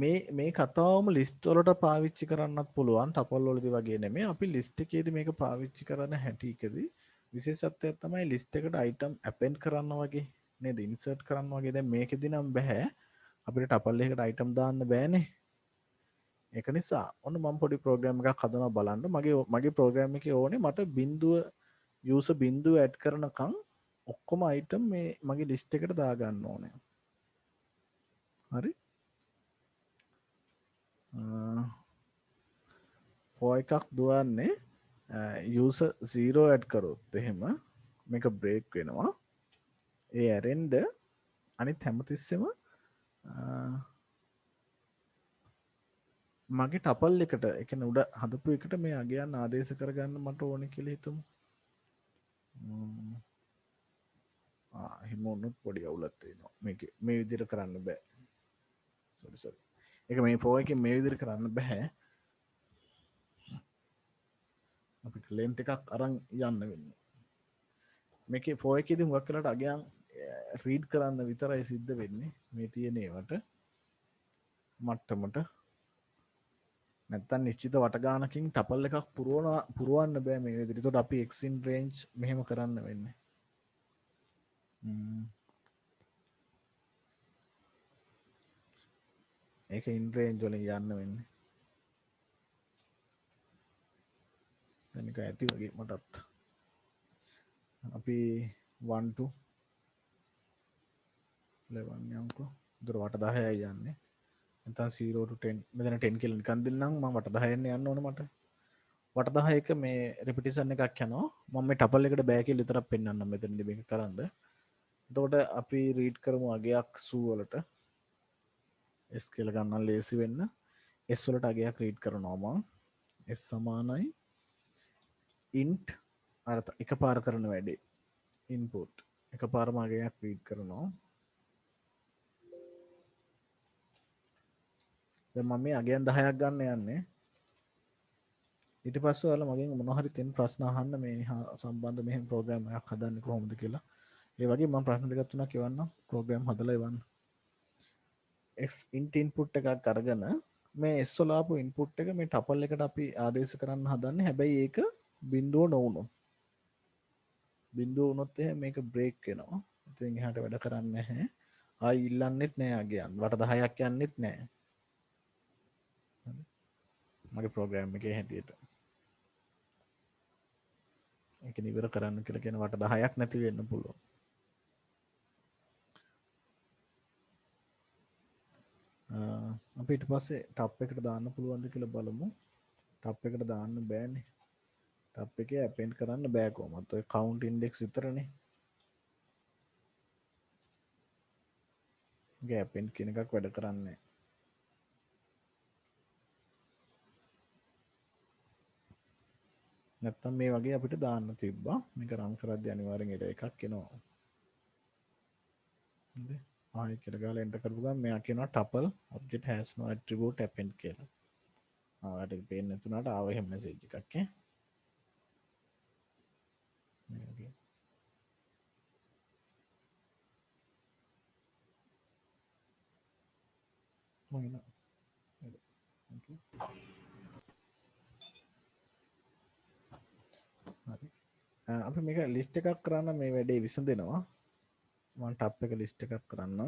Speaker 1: මේ කතාවම ලිස්ට් වලට පාවිච්චි කරන්නත් පුළුවන්. ටපල් වලදී වගේ නෙමෙයි. අපි ලිස්ට් එකේදී මේක පාවිච්චි කරන හැටිකදී විශේෂත්වයක් තමයි ලිස්ට් එකට අයිටම් ඇපෙන්ඩ් කරන්න වගේ නේද? ඉන්සර්ට් කරන්න වගේ. දැන් මේකෙදී නම් බෑ. අපිට ටපල් එකකට අයිටම් දාන්න බෑනේ. ඒක නිසා ඔන්න මම පොඩි ප්‍රෝග්‍රෑම් එකක් හදනවා බලන්න. මගේ ප්‍රෝග්‍රෑම් එකේ ඕනේ මට බිඳුව යූසර් බිඳුව ඇඩ් කරනකම් ඔක්කොම අයිටම් මේ මගේ ලිස්ට් එකට දාගන්න ඕනේ. හරි? ෆෝ එකක් දුවන්නේ යූසර් 0 ඇඩ් කරොත් එහෙම මේක බ්‍රේක් වෙනවා. ඒ ඇරෙන්ඩ අනිත් හැමතිස්සෙම මගේ ටපල් එකට එකන උඩ හදපු එකට මේ අගයන් ආදේශ කරගන්න මට ඕන කියලා හිතමු. එහෙම වුණොත් පොඩි අවුලක් තියෙනවා. මේ විදිහට කරන්න බෑ. සෝරි. ඒක මේ ෆෝ එකෙන් මේ විදිහට කරන්න බෑ. අපිට ලෙන්ත් එකක් අරන් යන්න වෙන්නේ. මේකේ ෆෝ එකේදී හුඟක් වෙලාට අගයන් රීඩ් කරන්න විතරයි සිද්ධ වෙන්නේ. මේ තියෙන ඒවට මට්ටමට නැත්තම් නිශ්චිත වටගානකින් ටපල් එකක් පුරවන්න බෑ මේ විදිහට. ඒකට අපි x in range මෙහෙම කරන්න වෙන්නේ. ඒක in range වලින් යන්න වෙන්නේ. දැන් එක ඇති වගේ මටත්. අපි 1 to 11 යමුකෝ. උදේට වට 10යි යන්නේ. නැත්නම් 0 to 10 මෙතන 10 කියලා නිකන් දෙන්නම් මම වට 10 යන්න ඕන මට වට 10ක මේ repetition එකක් යනවා මම මේ ටපල් එකට බෑ කියලා විතරක් පෙන්වන්නම් මෙතනදී මේක කරන්ද එතකොට අපි රීඩ් කරමු අගයක් සූ වලට s කියලා ගන්න ලේසි වෙන්න s වලට අගයක් රීඩ් කරනවා මම s සමානයි int අර එකපාර කරන වැඩේ input එකපාරම අගයක් රීඩ් කරනවා දැන් මම මේ අගයන් 10ක් ගන්න යන්නේ ඊට පස්සේ ඔයාලා මගෙන් මොනවා හරි තියෙන ප්‍රශ්න අහන්න මේ සම්බන්ධ මෙහෙම ප්‍රෝග්‍රෑම් එකක් හදන්නේ කොහොමද කියලා ඒ වගේ මම ප්‍රශ්න දෙකක් තුනක් එවන්නම් ප්‍රෝග්‍රෑම් හදලා එවන්න x int input එකක් අරගෙන මේ s වල ආපු input එක මේ tuple එකට අපි ආදේශ කරන්න හදන්නේ හැබැයි ඒක බිඳුව නොවුනොත් බිඳුව වුණොත් එහෙනම් මේක බ්‍රේක් වෙනවා ඉතින් එහාට වැඩ කරන්නේ නැහැ ආයි ඉල්ලන්නෙත් නෑ අගයන් වට 10ක් යන්නෙත් නෑ මගේ ප්‍රෝග්‍රෑම් එකේ හැටියට ඒක නිවර කරන්න කියලා කියන වට 10ක් නැති වෙන්න පුළුවන් අපි ඊට පස්සේ ටප් එකට දාන්න පුළුවන්ද කියලා බලමු ටප් එකට දාන්න බෑනේ ටප් එකේ ඇපෙන්ඩ් කරන්න බෑ කොහොමද ඔය කවුන්ට් ඉන්ඩෙක්ස් විතරනේ ඒක ඇපෙන්ඩ් කියන එකක් වැඩ කරන්නේ නැත්තම් මේ වගේ අපිට දාන්න තිබ්බා මේක රන් කරද්දී අනිවාර්යෙන් ඒක එකක් එනවා හරි ආයෙ කියලා ගාලා එන්ටර් කරපු ගමන් මෙයා කියනවා tuple object has no attribute append කියලා ආවට පේන්නේ නැතුණාට ආව එහෙම මෙසේජ් එකක් ඈ මේ වගේ මොනවා හරි අපි මේක ලිස්ට් එකක් කරන්න මේ වැඩේ විසඳෙනවා මම ටප් එක ලිස්ට් එකක් කරන්න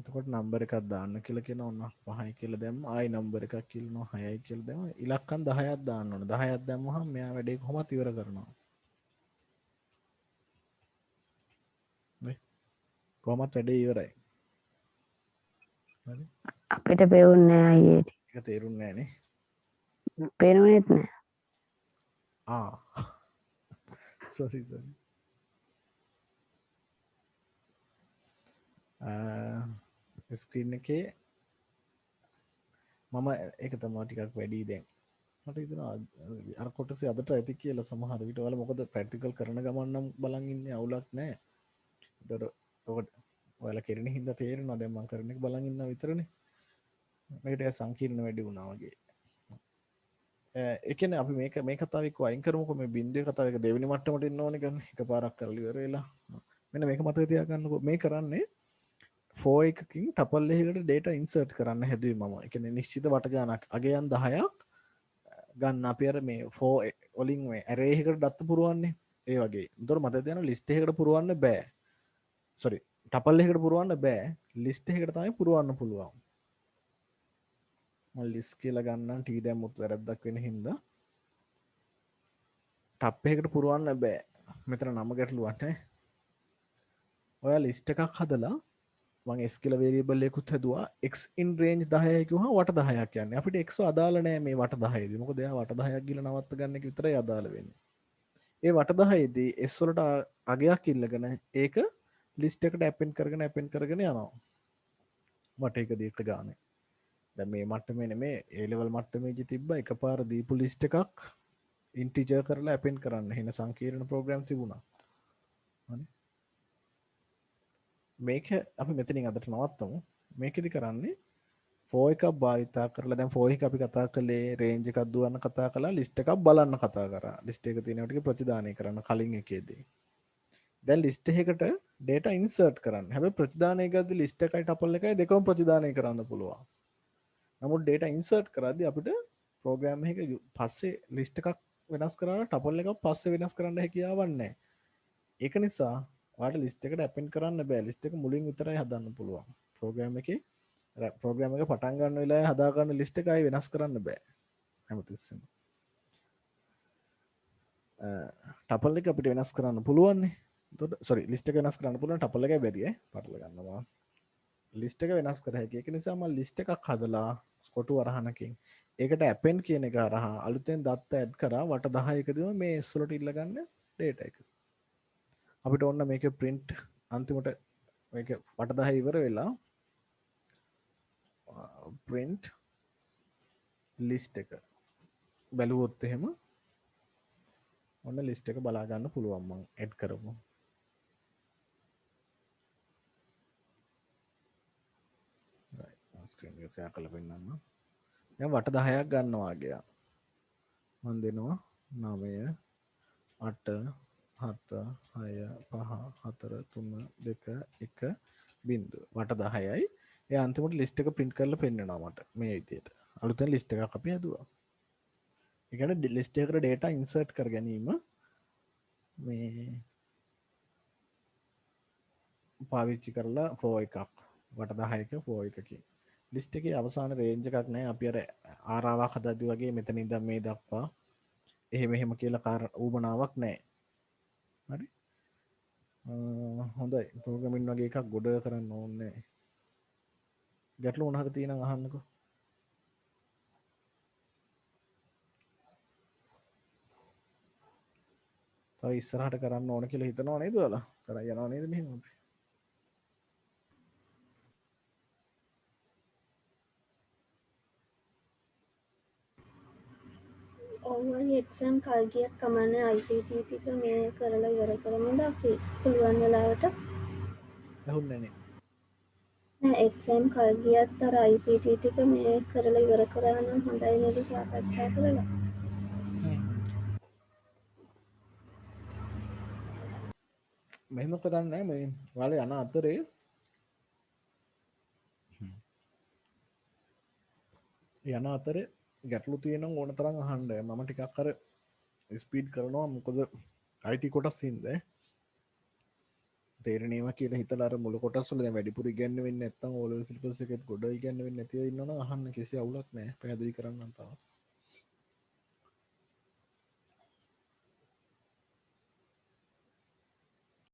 Speaker 1: එතකොට නම්බර් එකක් දාන්න කියලා කියනවා ඔන්න 5යි කියලා දැම්ම ආයි නම්බර් එකක් කියනවා 6යි කියලා දැම්ම ඉලක්කම් 10ක් දාන්න ඕන 10ක් දැම්මහම මෙයා වැඩේ කොහොමද ඉවර කරනවා නේ කොහොමද වැඩේ ඉවරයි හරි
Speaker 2: අපිට පෙවුන්නේ නෑ අයියේ.
Speaker 1: ඒක තේරුන්නේ නෑනේ
Speaker 2: පේනුනේත් නෑ.
Speaker 1: sorry ස්ක්‍රීන් එකේ මම ඒක තමයි ටිකක් වැඩි දැන් මට හිතෙනවා අර කොටසේ අදට ඇති කියලා සමහර විට ඔයාලා මොකද ප්‍රැක්ටිකල් කරන ගමන් නම් බලන් ඉන්නේ අවුලක් නැහැ. ඒතර ඔයාලා කෙරෙන හින්දා තේරෙනවා දැන් මම කරන එක බලන් ඉන්නවා විතරනේ. මේකට සංකීර්ණ වැඩි වුණා වගේ. ඒ කියන්නේ අපි මේ කතාව එක්ක අයින් කරමුකෝ මේ බින්දුවේ කතාව එක දෙවෙනි මට්ටමට එන්න ඕනේ ගන්න. එකපාරක් කරලා ඉවර වෙලා. මෙන්න මේක මතක තියාගන්නකෝ. මේ කරන්නේ ෆෝ එකකින් ටපල් එකකට data insert කරන්න හැදුවේ මම. ඒ කියන්නේ නිශ්චිත වට ගානක් අගයන් 10ක් ගන්න අපි අර මේ ෆෝ වලින් මේ array එකකට දත්ත පුරවන්නේ. ඒ වගේ. උන්තර මතක තියාගන්න list එකකට පුරවන්න බෑ. sorry ටපල් එකකට පුරවන්න බෑ. list එකකට තමයි පුරවන්න පුළුවන්. මම list කියලා ගන්නම් t දැම්මුත් වැරද්දක් වෙන හින්දා ටප් එකකට පුරවන්න බෑ. මෙතන නම ගැටලුවක් නේ. ඔයා list එකක් හදලා මම s කියලා variable එකකුත් හැදුවා x in range 10යි කිව්වහම වට 10ක් යන්නේ. අපිට x අදාළ නෑ මේ වට 10යිදී. මොකද එයා වට 10ක් ගිහලා නවත්ත ගන්න එක විතරයි අදාළ වෙන්නේ. ඒ වට 10යිදී s වලට අගයක් ඉල්ලගෙන ඒක list එකට append කරගෙන යනවා. වට 1 දෙක ගානේ. දැන් මේ මට්ටමේ නෙමේ A level මට්ටමේදී තිබ්බ එකපාර දීපු list එකක් integer කරලා append කරන්න. එහෙන සංකීර්ණ ප්‍රෝග්‍රෑම් තිබුණා. හරි. මේක අපි මෙතනින් අදට නවත්තමු. මේකෙදි කරන්නේ for එකක් භාවිතා කරලා දැන් for එක අපි කතා කළේ range එකක් දුවන්න කතා කළා list එකක් බලන්න කතා කරා. list එක තියෙන ටික ප්‍රතිදානය කරන්න කලින් එකේදී. දැන් list එකකට data insert කරන්න. හැබැයි ප්‍රතිදානය කරද්දී list එකයි tuple එකයි දෙකම ප්‍රතිදානය කරන්න පුළුවන්. නමුත් data insert කරද්දී අපිට program එකක පස්සේ list එකක් වෙනස් කරලා tuple එකක් පස්සේ වෙනස් කරන්න හැකියාවක් නැහැ. ඒක නිසා ඔයාලට list එකට append කරන්න බෑ. list එක මුලින් විතරයි හදන්න පුළුවන්. program එක පටන් ගන්න වෙලාවේ හදා ගන්න list එක ආයි වෙනස් කරන්න බෑ. හැමතිස්සෙම. tuple එක අපිට වෙනස් කරන්න පුළුවන් නේ. සොරි ලිස්ට් එක වෙනස් කරන්න පුළුවන් ටපල් එකයි බැරි පටල ගන්නවා ලිස්ට් එක වෙනස් කර හැකි ඒක නිසා මම ලිස්ට් එකක් හදලා කොටු වරහනකින් ඒකට ඇපෙන් කියන එක හරහා අලුතෙන් දත්ත ඇඩ් කරා වට 10කදීම මේ S වලට ඉල්ල ගන්න data එක අපිට ඔන්න මේක print අන්තිමට මේක වට 10 ඉවර වෙලා print list එක බැලුවොත් එහෙම ඔන්න ලිස්ට් එක බලා ගන්න පුළුවන් මම ඇඩ් කරමු ස්ක්‍රීන් එක ෂෙයා කරලා පෙන්නන්න දැන් වට 10ක් ගන්නවා ගියා මම දෙනවා 9 8 7 6 5 4 3 2 1 බිංදුව වට 10යි ඒ අන්තිමට ලිස්ට් එක print කරලා පෙන්නනවා මට මේ විදිහට අලුතෙන් ලිස්ට් එකක් අපි හදුවා ඒ කියන්නේ ලිස්ට් එකකට data insert කර ගැනීම මේ පාවිච්චි කරලා ෆෝ එකක් වට 10ක ෆෝ එකකින් ලිස්ට් එකේ අවසාන රේන්ජ් එකක් නැහැ අපි අර ආරාවක් හදද්දි වගේ මෙතන ඉඳන් මේ දක්වා එහෙම කියලා ඌමනාවක් නැහැ හරි හොඳයි ප්‍රෝග්‍රෑමින් වගේ එකක් ගොඩ කරන්න ඕනේ ගැටලු මොන හරි තියෙනම් අහන්නකෝ තව ඉස්සරහට කරන්න ඕන කියලා හිතනවා නේද ඔයාලා කරා යනවා නේද මෙහෙම අපි
Speaker 3: ඔවුන් එක්සම් කල් ගියත් කමන්නේ ICT ටික මේ කරලා ඉවර කරමුද අපි පුළුවන් වෙලාවට
Speaker 1: ඇහුන්නේ නේ
Speaker 3: නෑ එක්සම් කල් ගියත් අර ICT ටික මේ කරලා ඉවර කරා නම් හොඳයි නේද සාකච්ඡා කරලා
Speaker 1: මෙහෙම කරන්නේ මේ ඔයාලා යන අතරේ යන අතරේ ගැටලු තියෙනම් ඕන තරම් අහන්න මම ටිකක් අර ස්පීඩ් කරනවා මොකද IT කොටස් ඉන්නේ තේරෙනවා කියලා හිතලා අර මුල කොටස් වල දැන් වැඩිපුර ඉගෙනන්න වෙන්නේ නැත්නම් ඕ ලෙවල් සිලබස් එකෙත් ගොඩ ඉගෙනන්න වෙන්නේ නැතිව ඉන්නවනම් අහන්න කිසි අවුලක් නැහැ පැහැදිලි කරන්නම් තාම